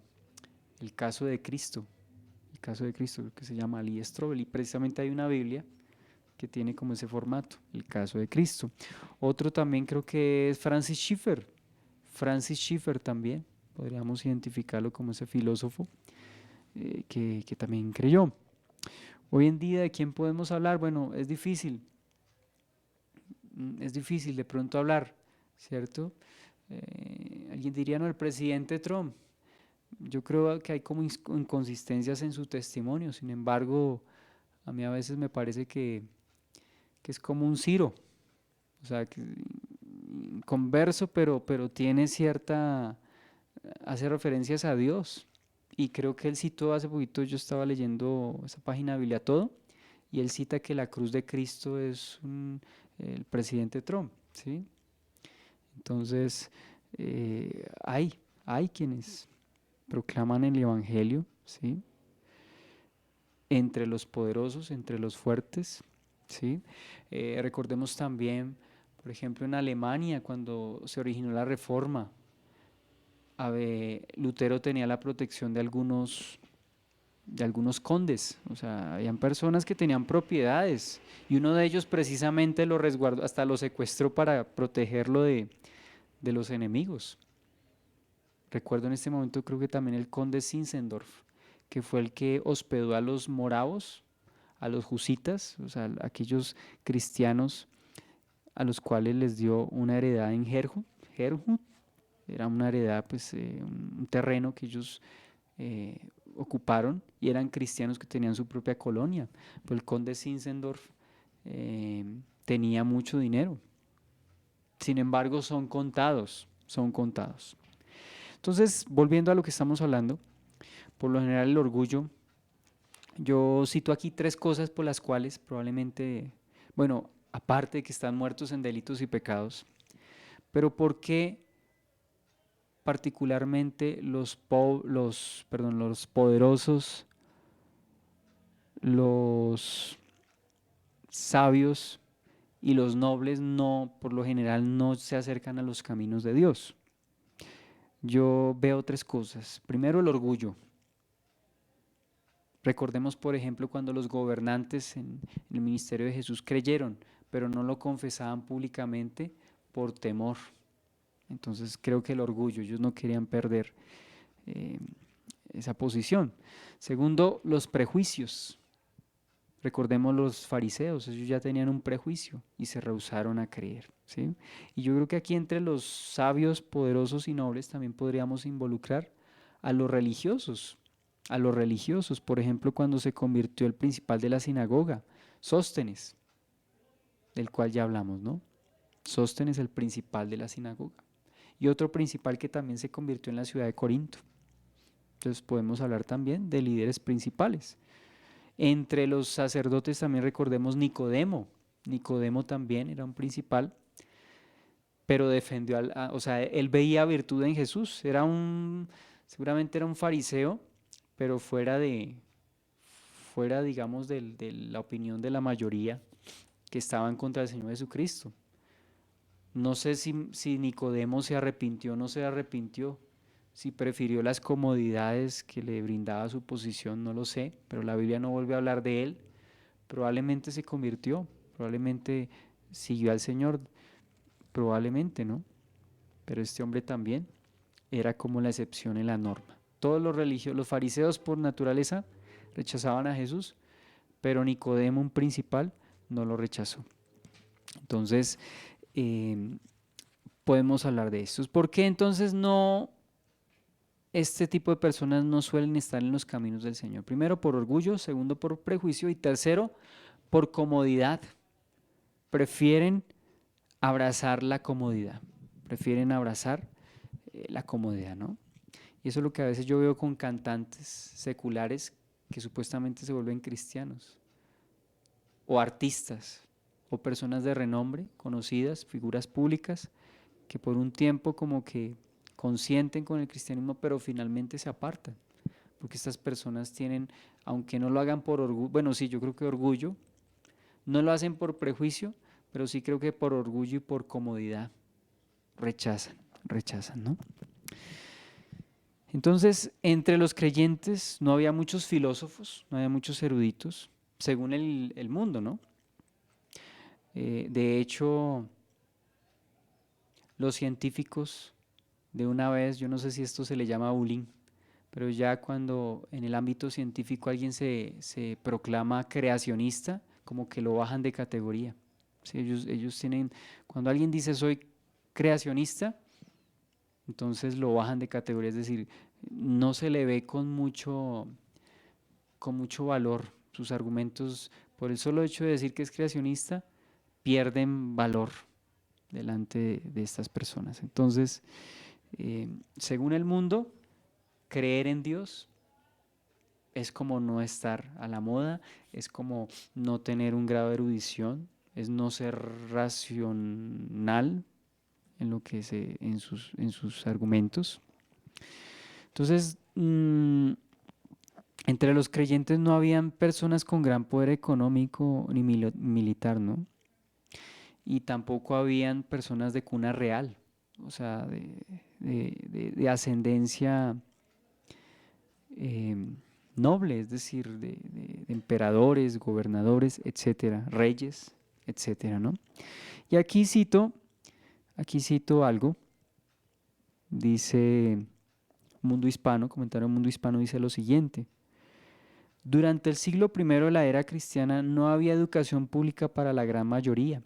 El caso de Cristo. El caso de Cristo, creo que se llama Lee Strobel, y precisamente hay una Biblia que tiene como ese formato, el caso de Cristo. Otro también creo que es Francis Schaeffer. Francis Schaeffer también, podríamos identificarlo como ese filósofo que también creyó. Hoy en día, ¿de quién podemos hablar? Bueno, es difícil de pronto hablar, ¿cierto? Alguien diría, no, el presidente Trump. Yo creo que hay como inconsistencias en su testimonio, sin embargo, a mí a veces me parece que es como un Ciro, o sea, que converso, pero tiene cierta, hace referencias a Dios. Y creo que él citó hace poquito, yo estaba leyendo esa página de Biblia Todo, y él cita que la cruz de Cristo es el presidente Trump, ¿sí? Entonces, hay quienes proclaman el Evangelio, ¿sí? Entre los poderosos, entre los fuertes, ¿sí? Recordemos también, por ejemplo, en Alemania, cuando se originó la Reforma, Lutero tenía la protección de algunos condes, o sea, habían personas que tenían propiedades y uno de ellos precisamente lo resguardó, hasta lo secuestró para protegerlo de los enemigos. Recuerdo en este momento, creo que también el conde Zinzendorf, que fue el que hospedó a los moravos, a los husitas, o sea, aquellos cristianos a los cuales les dio una heredad en Herjut. Herjut era una heredad, pues un terreno que ellos ocuparon y eran cristianos que tenían su propia colonia. Pues el conde Zinzendorf tenía mucho dinero. Sin embargo, son contados, son contados. Entonces, volviendo a lo que estamos hablando, por lo general el orgullo, yo cito aquí tres cosas por las cuales probablemente, bueno, aparte de que están muertos en delitos y pecados, pero ¿por qué particularmente los poderosos, los sabios y los nobles no, por lo general, no se acercan a los caminos de Dios? Yo veo tres cosas. Primero, el orgullo. Recordemos, por ejemplo, cuando los gobernantes en el ministerio de Jesús creyeron, pero no lo confesaban públicamente por temor. Entonces creo que el orgullo, ellos no querían perder eh, esa posición. Segundo, los prejuicios. Recordemos los fariseos, ellos ya tenían un prejuicio y se rehusaron a creer, ¿sí? Y yo creo que aquí entre los sabios, poderosos y nobles también podríamos involucrar a los religiosos, a los religiosos. Por ejemplo, cuando se convirtió el principal de la sinagoga, Sóstenes, del cual ya hablamos, ¿no? Sóstenes, el principal de la sinagoga. Y otro principal que también se convirtió en la ciudad de Corinto. Entonces podemos hablar también de líderes principales. Entre los sacerdotes también recordemos Nicodemo. Nicodemo también era un principal, pero defendió, o sea, él veía virtud en Jesús. Seguramente era un fariseo, pero fuera digamos, de la opinión de la mayoría que estaban contra el Señor Jesucristo. No sé si Nicodemo se arrepintió o no se arrepintió, si prefirió las comodidades que le brindaba su posición, no lo sé, pero la Biblia no vuelve a hablar de él. Probablemente se convirtió, probablemente siguió al Señor, probablemente, ¿no? Pero este hombre también era como la excepción en la norma. Todos los fariseos por naturaleza rechazaban a Jesús, pero Nicodemo, un principal, no lo rechazó. Entonces, podemos hablar de esto. ¿Por qué entonces este tipo de personas no suelen estar en los caminos del Señor? Primero, por orgullo; segundo, por prejuicio; y tercero, por comodidad. Prefieren abrazar la comodidad. Prefieren abrazar la comodidad, ¿no? Y eso es lo que a veces yo veo con cantantes seculares que supuestamente se vuelven cristianos, o artistas, o personas de renombre, conocidas, figuras públicas, que por un tiempo como que consienten con el cristianismo, pero finalmente se apartan, porque estas personas tienen, aunque no lo hagan por orgullo, bueno, sí, yo creo que orgullo, no lo hacen por prejuicio, pero sí creo que por orgullo y por comodidad rechazan, ¿no? Entonces, entre los creyentes no había muchos filósofos, no había muchos eruditos, según el mundo, ¿no? De hecho, los científicos de una vez, yo no sé si esto se le llama bullying, pero ya cuando en el ámbito científico alguien se proclama creacionista, como que lo bajan de categoría. ¿Sí? Ellos tienen, cuando alguien dice soy creacionista, entonces lo bajan de categoría, es decir, no se le ve con mucho valor sus argumentos. Por el solo hecho de decir que es creacionista, pierden valor delante de estas personas. Entonces, según el mundo, creer en Dios es como no estar a la moda, es como no tener un grado de erudición, es no ser racional en lo que en sus argumentos. Entonces, entre los creyentes no habían personas con gran poder económico ni militar, ¿no? Y tampoco habían personas de cuna real. o sea, de ascendencia noble, es decir, de emperadores, gobernadores, etcétera, reyes, etcétera, ¿no? Y aquí cito algo, dice Mundo Hispano, comentario Mundo Hispano dice lo siguiente: durante el siglo primero de la era cristiana no había educación pública para la gran mayoría,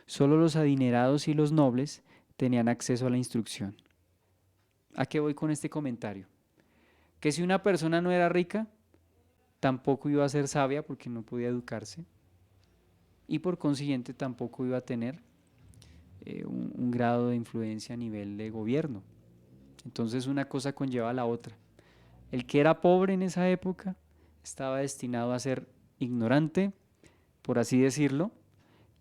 solo los adinerados y los nobles tenían acceso a la instrucción. ¿A qué voy con este comentario? Que si una persona no era rica, tampoco iba a ser sabia porque no podía educarse y por consiguiente tampoco iba a tener un grado de influencia a nivel de gobierno. Entonces una cosa conlleva a la otra. El que era pobre en esa época estaba destinado a ser ignorante, por así decirlo,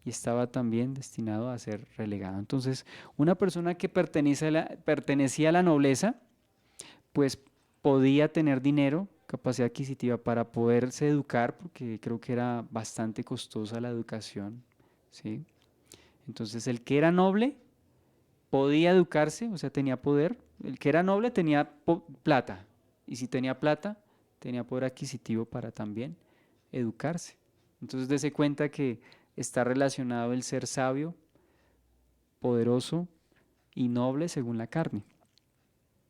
y estaba también destinado a ser relegado. Entonces, una persona que pertenecía a la nobleza, pues podía tener dinero, capacidad adquisitiva para poderse educar, porque creo que era bastante costosa la educación, ¿sí? Entonces, el que era noble podía educarse, o sea, tenía poder. El que era noble tenía plata, y si tenía plata, tenía poder adquisitivo para también educarse. Entonces, dése cuenta que está relacionado el ser sabio, poderoso y noble según la carne.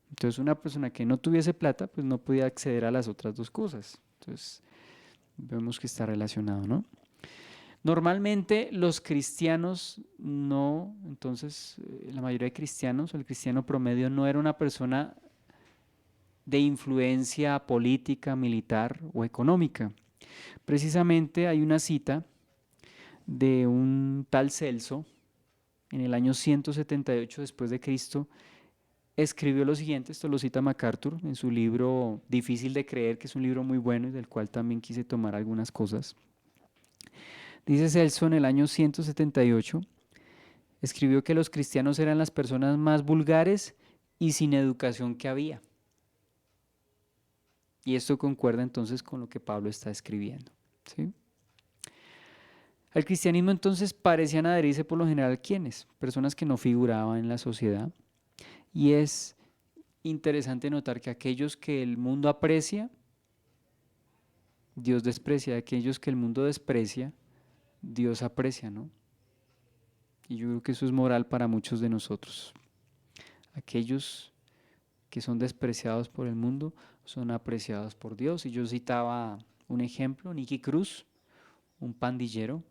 Entonces, una persona que no tuviese plata, pues no podía acceder a las otras dos cosas. Entonces, vemos que está relacionado, ¿no? Normalmente los cristianos no, entonces la mayoría de cristianos, el cristiano promedio no era una persona de influencia política, militar o económica. Precisamente hay una cita de un tal Celso en el año 178 después de Cristo, escribió lo siguiente, esto lo cita MacArthur en su libro Difícil de creer, que es un libro muy bueno y del cual también quise tomar algunas cosas. Dice Celso en el año 178, escribió que los cristianos eran las personas más vulgares y sin educación que había. Y esto concuerda entonces con lo que Pablo está escribiendo, ¿sí? Al cristianismo entonces parecían adherirse por lo general ¿quiénes? Personas que no figuraban en la sociedad. Y es interesante notar que aquellos que el mundo aprecia, Dios desprecia. Aquellos que el mundo desprecia, Dios aprecia, ¿no? Y yo creo que eso es moral para muchos de nosotros. Aquellos que son despreciados por el mundo son apreciados por Dios. Y yo citaba un ejemplo, Nicky Cruz, un pandillero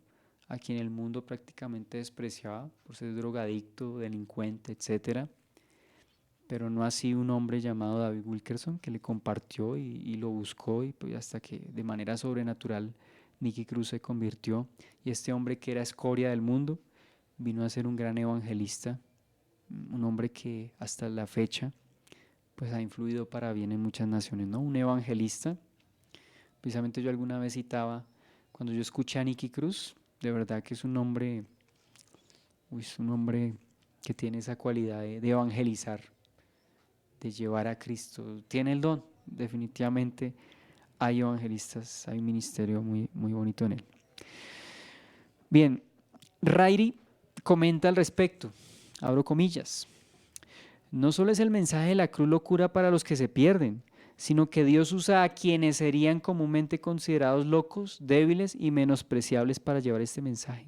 a quien el mundo prácticamente despreciaba por ser drogadicto, delincuente, etcétera. Pero no así un hombre llamado David Wilkerson que le compartió y lo buscó y pues hasta que de manera sobrenatural Nicky Cruz se convirtió y este hombre que era escoria del mundo vino a ser un gran evangelista, un hombre que hasta la fecha pues ha influido para bien en muchas naciones, ¿no? Un evangelista. Precisamente yo alguna vez citaba, cuando yo escuché a Nicky Cruz, de verdad que es un hombre que tiene esa cualidad de evangelizar, de llevar a Cristo. Tiene el don, definitivamente hay evangelistas, hay un ministerio muy, muy bonito en él. Bien, Rairi comenta al respecto, abro comillas, no solo es el mensaje de la cruz locura para los que se pierden, sino que Dios usa a quienes serían comúnmente considerados locos, débiles y menospreciables para llevar este mensaje.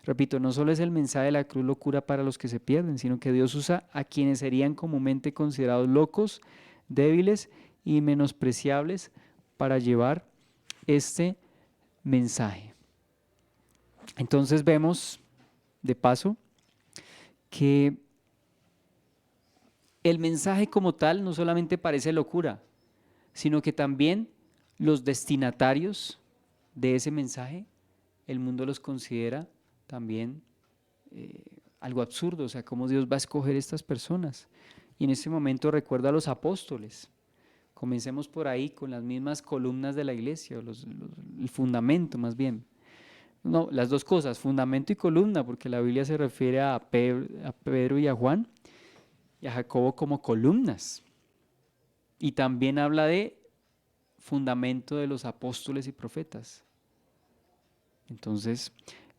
Repito, no solo es el mensaje de la cruz locura para los que se pierden, sino que Dios usa a quienes serían comúnmente considerados locos, débiles y menospreciables para llevar este mensaje. Entonces vemos, de paso, que el mensaje como tal no solamente parece locura, sino que también los destinatarios de ese mensaje, el mundo los considera también algo absurdo, o sea, cómo Dios va a escoger estas personas. Y en este momento recuerda a los apóstoles. Comencemos por ahí con las mismas columnas de la iglesia, el fundamento más bien. No, las dos cosas, fundamento y columna, porque la Biblia se refiere a Pedro y a Juan y a Jacobo como columnas. Y también habla de fundamento de los apóstoles y profetas. Entonces,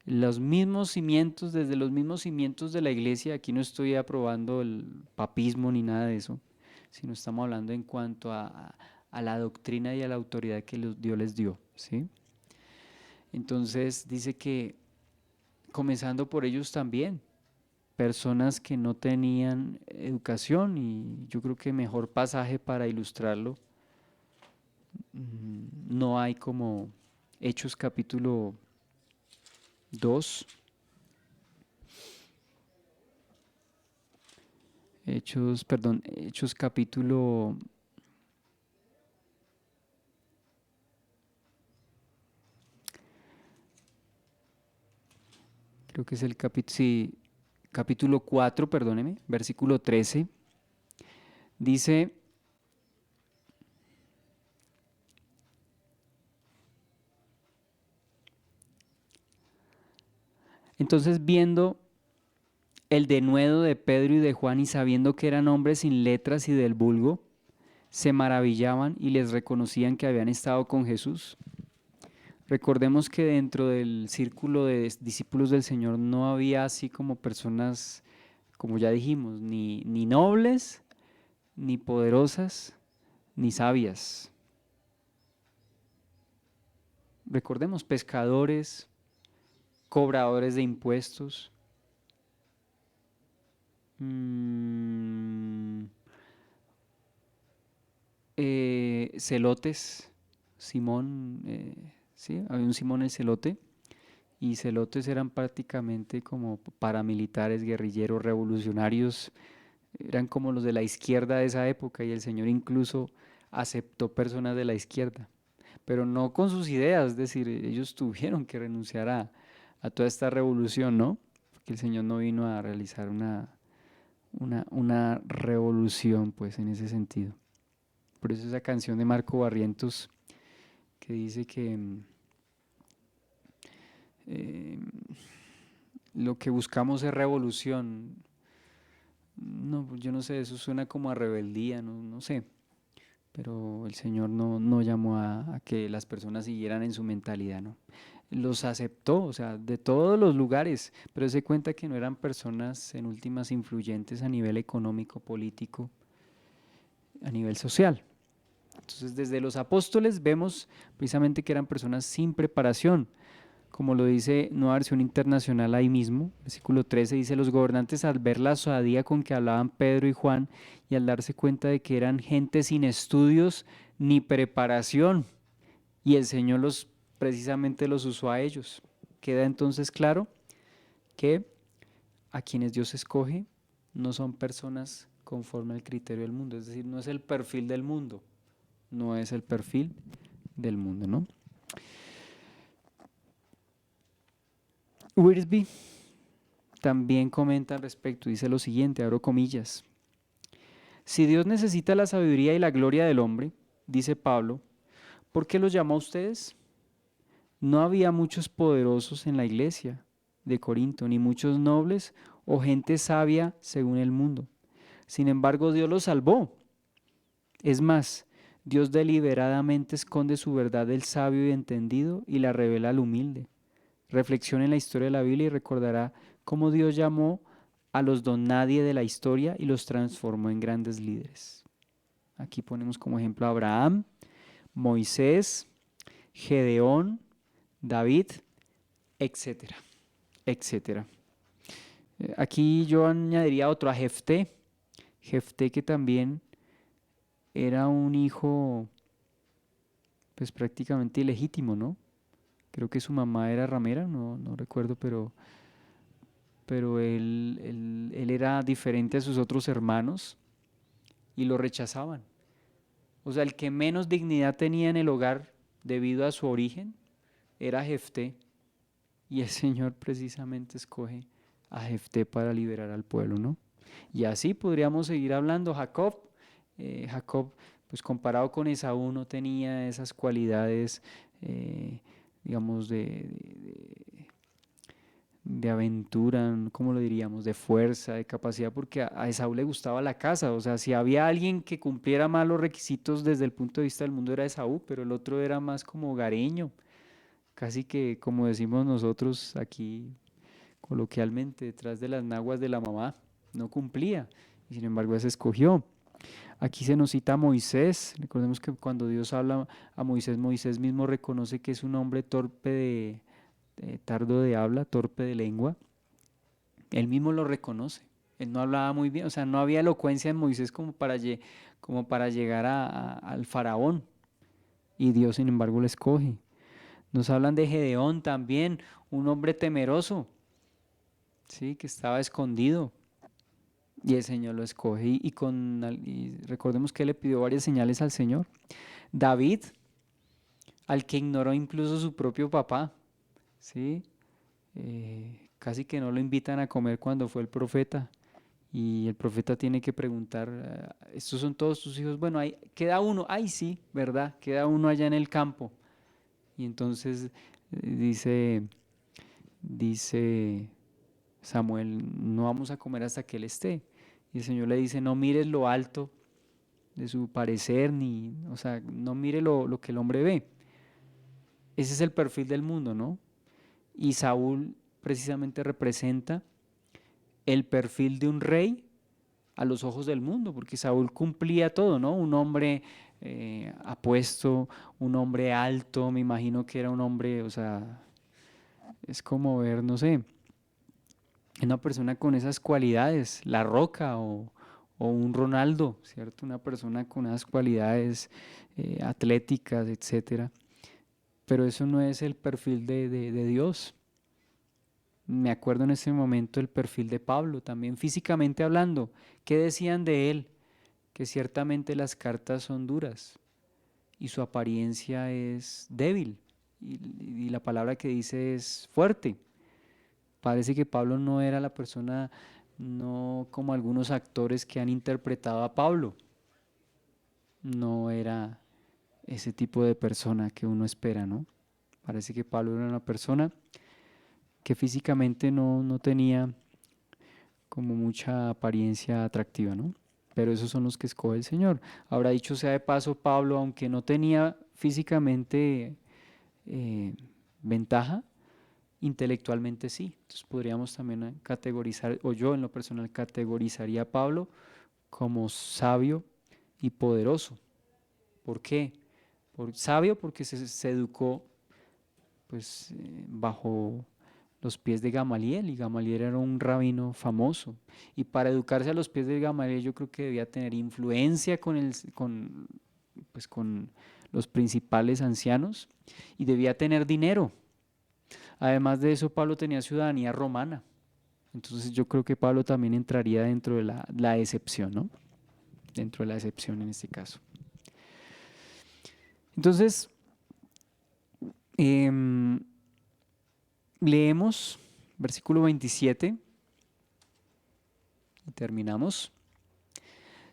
Los mismos cimientos, desde los mismos cimientos de la iglesia, aquí no estoy aprobando el papismo ni nada de eso, sino estamos hablando en cuanto a la doctrina y a la autoridad que Dios les dio, ¿sí? Entonces dice que comenzando por ellos también, personas que no tenían educación, y yo creo que mejor pasaje para ilustrarlo no hay como Hechos capítulo 2. Hechos capítulo, creo que es el capítulo, sí, capítulo 4, perdóneme, versículo 13, dice, entonces viendo el denuedo de Pedro y de Juan y sabiendo que eran hombres sin letras y del vulgo, se maravillaban y les reconocían que habían estado con Jesús. Recordemos que dentro del círculo de discípulos del Señor no había así como personas, como ya dijimos, ni nobles, ni poderosas, ni sabias. Recordemos, pescadores, cobradores de impuestos, celotes, Simón, ¿sí? Había un Simón el celote, y celotes eran prácticamente como paramilitares, guerrilleros, revolucionarios, eran como los de la izquierda de esa época, y el Señor incluso aceptó personas de la izquierda, pero no con sus ideas, es decir, ellos tuvieron que renunciar a toda esta revolución, ¿no? Porque el Señor no vino a realizar una revolución, pues, en ese sentido. Por eso esa canción de Marco Barrientos que dice que eh, lo que buscamos es revolución. No, yo no sé, eso suena como a rebeldía, no sé. Pero el Señor no llamó a que las personas siguieran en su mentalidad, ¿no? Los aceptó, o sea, de todos los lugares, pero se cuenta que no eran personas en últimas influyentes a nivel económico, político, a nivel social. Entonces, desde los apóstoles vemos precisamente que eran personas sin preparación, como lo dice Nueva Versión Internacional ahí mismo, versículo 13, dice, los gobernantes al ver la osadía con que hablaban Pedro y Juan y al darse cuenta de que eran gente sin estudios ni preparación, y el Señor precisamente los usó a ellos. Queda entonces claro que a quienes Dios escoge no son personas conforme al criterio del mundo, es decir, no es el perfil del mundo, no es el perfil del mundo, ¿no? Wiersbe también comenta al respecto, dice lo siguiente, abro comillas, si Dios necesita la sabiduría y la gloria del hombre, dice Pablo, ¿por qué los llamó a ustedes? No había muchos poderosos en la iglesia de Corinto, ni muchos nobles o gente sabia según el mundo. Sin embargo, Dios los salvó. Es más, Dios deliberadamente esconde su verdad del sabio y entendido y la revela al humilde. Reflexione en la historia de la Biblia y recordará cómo Dios llamó a los don nadie de la historia y los transformó en grandes líderes. Aquí ponemos como ejemplo a Abraham, Moisés, Gedeón, David, etcétera, etcétera. Aquí yo añadiría otro, a Jefté. Jefté que también era un hijo pues prácticamente ilegítimo, ¿no? Creo que su mamá era ramera, no recuerdo, pero él era diferente a sus otros hermanos y lo rechazaban. O sea, el que menos dignidad tenía en el hogar debido a su origen era Jefté. Y el Señor precisamente escoge a Jefté para liberar al pueblo, ¿no? Y así podríamos seguir hablando. Jacob, pues comparado con Esaú, no tenía esas cualidades, digamos, de aventura, ¿cómo lo diríamos? De fuerza, de capacidad, porque a Esaú le gustaba la caza. O sea, si había alguien que cumpliera más los requisitos desde el punto de vista del mundo era Esaú, pero el otro era más como hogareño, casi que como decimos nosotros aquí coloquialmente, detrás de las naguas de la mamá, no cumplía y sin embargo se escogió. Aquí se nos cita a Moisés. Recordemos que cuando Dios habla a Moisés, Moisés mismo reconoce que es un hombre torpe tardo de habla, torpe de lengua. Él mismo lo reconoce. Él no hablaba muy bien, o sea, no había elocuencia en Moisés como para llegar al faraón. Y Dios, sin embargo, lo escoge. Nos hablan de Gedeón también, un hombre temeroso, ¿sí? Que estaba escondido. Y el Señor lo escoge. Y recordemos que le pidió varias señales al Señor. David, al que ignoró incluso su propio papá, ¿sí? Casi que no lo invitan a comer cuando fue el profeta. Y el profeta tiene que preguntar, ¿estos son todos tus hijos? Bueno, queda uno, ay sí, ¿verdad? Queda uno allá en el campo. Y entonces dice Samuel, no vamos a comer hasta que él esté. Y el Señor le dice, no mires lo alto de su parecer, o sea, no mire lo que el hombre ve. Ese es el perfil del mundo, ¿no? Y Saúl precisamente representa el perfil de un rey a los ojos del mundo, porque Saúl cumplía todo, ¿no? Un hombre apuesto, un hombre alto, me imagino que era un hombre, o sea, es como ver, no sé, una persona con esas cualidades, La Roca o un Ronaldo, ¿cierto? Una persona con esas cualidades atléticas, etcétera. Pero eso no es el perfil de Dios. Me acuerdo en ese momento el perfil de Pablo, también físicamente hablando. ¿Qué decían de él? Que ciertamente las cartas son duras y su apariencia es débil y la palabra que dice es fuerte. Parece que Pablo no era la persona, no como algunos actores que han interpretado a Pablo, no era ese tipo de persona que uno espera, ¿no? Parece que Pablo era una persona que físicamente no tenía como mucha apariencia atractiva, ¿no? Pero esos son los que escoge el Señor. Ahora dicho sea de paso, Pablo, aunque no tenía físicamente eh, ventaja, intelectualmente sí. Entonces podríamos también categorizar, o yo en lo personal categorizaría a Pablo como sabio y poderoso. ¿Por qué? Sabio porque se educó pues bajo los pies de Gamaliel, y Gamaliel era un rabino famoso, y para educarse a los pies de Gamaliel yo creo que debía tener influencia pues, con los principales ancianos, y debía tener dinero. Además de eso, Pablo tenía ciudadanía romana, entonces yo creo que Pablo también entraría dentro de la excepción, ¿no? Dentro de la excepción en este caso. Entonces, em, leemos versículo 27 y terminamos.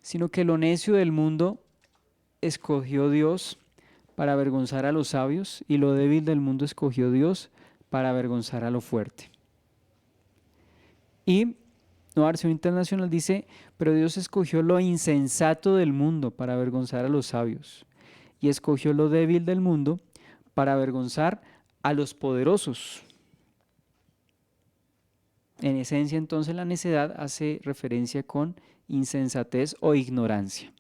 Sino que lo necio del mundo escogió Dios para avergonzar a los sabios, y lo débil del mundo escogió Dios para avergonzar a lo fuerte. Y Nueva Versión Internacional dice, pero Dios escogió lo insensato del mundo para avergonzar a los sabios, y escogió lo débil del mundo para avergonzar a los poderosos. En esencia, entonces, la necedad hace referencia con insensatez o ignorancia.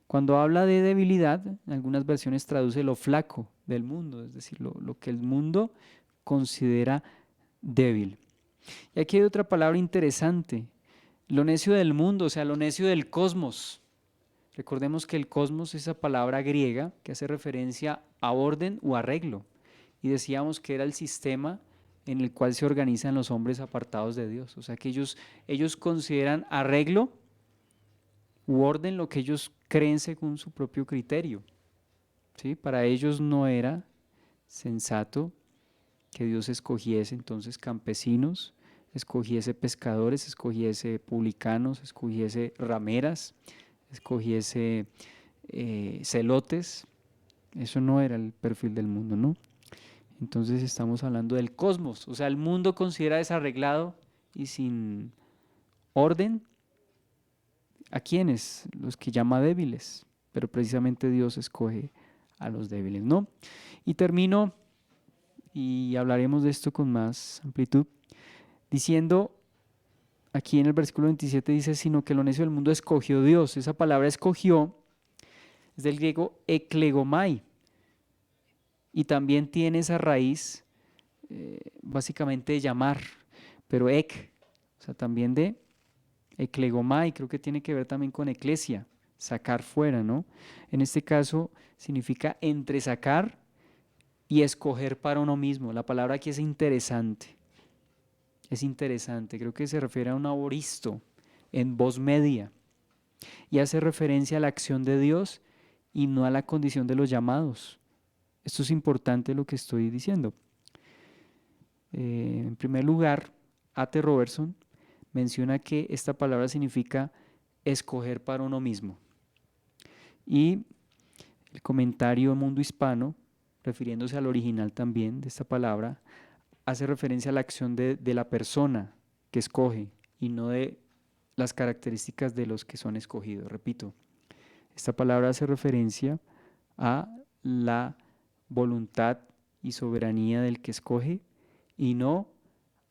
Cuando habla de debilidad, en algunas versiones traduce lo flaco del mundo, es decir, lo que el mundo considera débil. Y aquí hay otra palabra interesante, lo necio del mundo, o sea, lo necio del cosmos. Recordemos que el cosmos es esa palabra griega que hace referencia a orden o arreglo. Y decíamos que era el sistema en el cual se organizan los hombres apartados de Dios. O sea, que ellos consideran arreglo u orden lo que ellos creen según su propio criterio. ¿Sí? Para ellos no era sensato que Dios escogiese entonces campesinos, escogiese pescadores, escogiese publicanos, escogiese rameras, escogiese celotes. Eso no era el perfil del mundo, ¿no? Entonces estamos hablando del cosmos, o sea, el mundo considera desarreglado y sin orden a quienes, los que llama débiles, pero precisamente Dios escoge a los débiles, ¿no? Y termino y hablaremos de esto con más amplitud, diciendo, aquí en el versículo 27 dice, sino que lo necio del mundo escogió Dios. Esa palabra escogió es del griego eklegomai y también tiene esa raíz básicamente de llamar, pero ek, o sea, también de eklegomai, creo que tiene que ver también con eclesia, sacar fuera, ¿no? En este caso significa entresacar y escoger para uno mismo. La palabra aquí es interesante, creo que se refiere a un aoristo en voz media y hace referencia a la acción de Dios y no a la condición de los llamados. Esto es importante lo que estoy diciendo. En primer lugar, A.T. Robertson menciona que esta palabra significa escoger para uno mismo. Y el comentario Mundo Hispano, refiriéndose al original también de esta palabra, hace referencia a la acción de la persona que escoge y no de las características de los que son escogidos. Repito, esta palabra hace referencia a la voluntad y soberanía del que escoge y no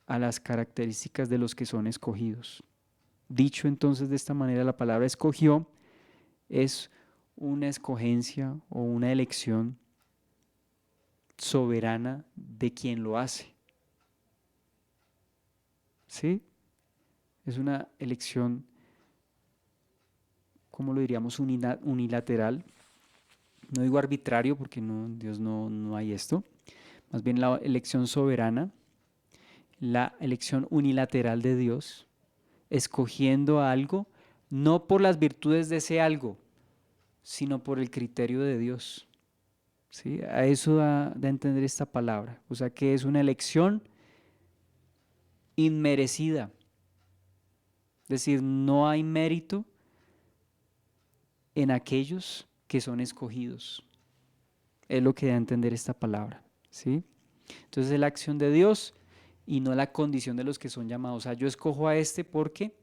a las características de los que son escogidos. Dicho entonces de esta manera, la palabra escogió es una escogencia o una elección soberana de quien lo hace. ¿Sí? Es una elección, ¿cómo lo diríamos? Unilateral. No digo arbitrario porque no, Dios no hay esto. Más bien la elección soberana, la elección unilateral de Dios, escogiendo algo, no por las virtudes de ese algo, sino por el criterio de Dios. ¿Sí? A eso da a entender esta palabra. O sea que es una elección inmerecida. Es decir, no hay mérito en aquellos que son escogidos. Es lo que da a entender esta palabra. ¿Sí? Entonces es la acción de Dios y no la condición de los que son llamados. O sea, yo escojo a este porque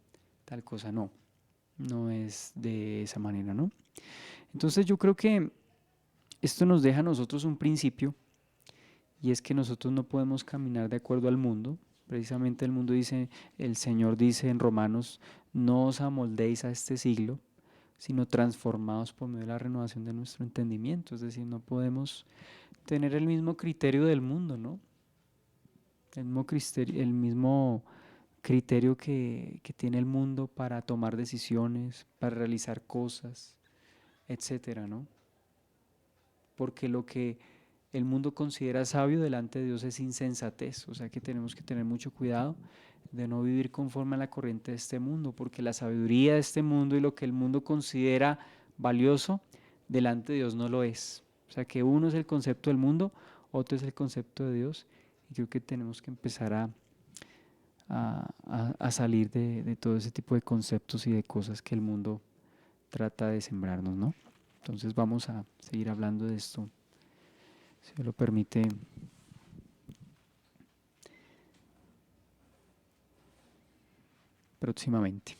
tal cosa no. No es de esa manera, ¿no? Entonces yo creo que esto nos deja a nosotros un principio y es que nosotros no podemos caminar de acuerdo al mundo. Precisamente el mundo dice, el Señor dice en Romanos, no os amoldéis a este siglo, sino transformados por medio de la renovación de nuestro entendimiento. Es decir, no podemos tener el mismo criterio del mundo, ¿no? El mismo criterio que tiene el mundo para tomar decisiones, para realizar cosas, etcétera, ¿no? Porque lo que el mundo considera sabio delante de Dios es insensatez, o sea que tenemos que tener mucho cuidado de no vivir conforme a la corriente de este mundo, porque la sabiduría de este mundo y lo que el mundo considera valioso, delante de Dios no lo es. O sea que uno es el concepto del mundo, otro es el concepto de Dios, y creo que tenemos que empezar a salir de todo ese tipo de conceptos y de cosas que el mundo trata de sembrarnos, ¿no? Entonces vamos a seguir hablando de esto, si me lo permite, próximamente.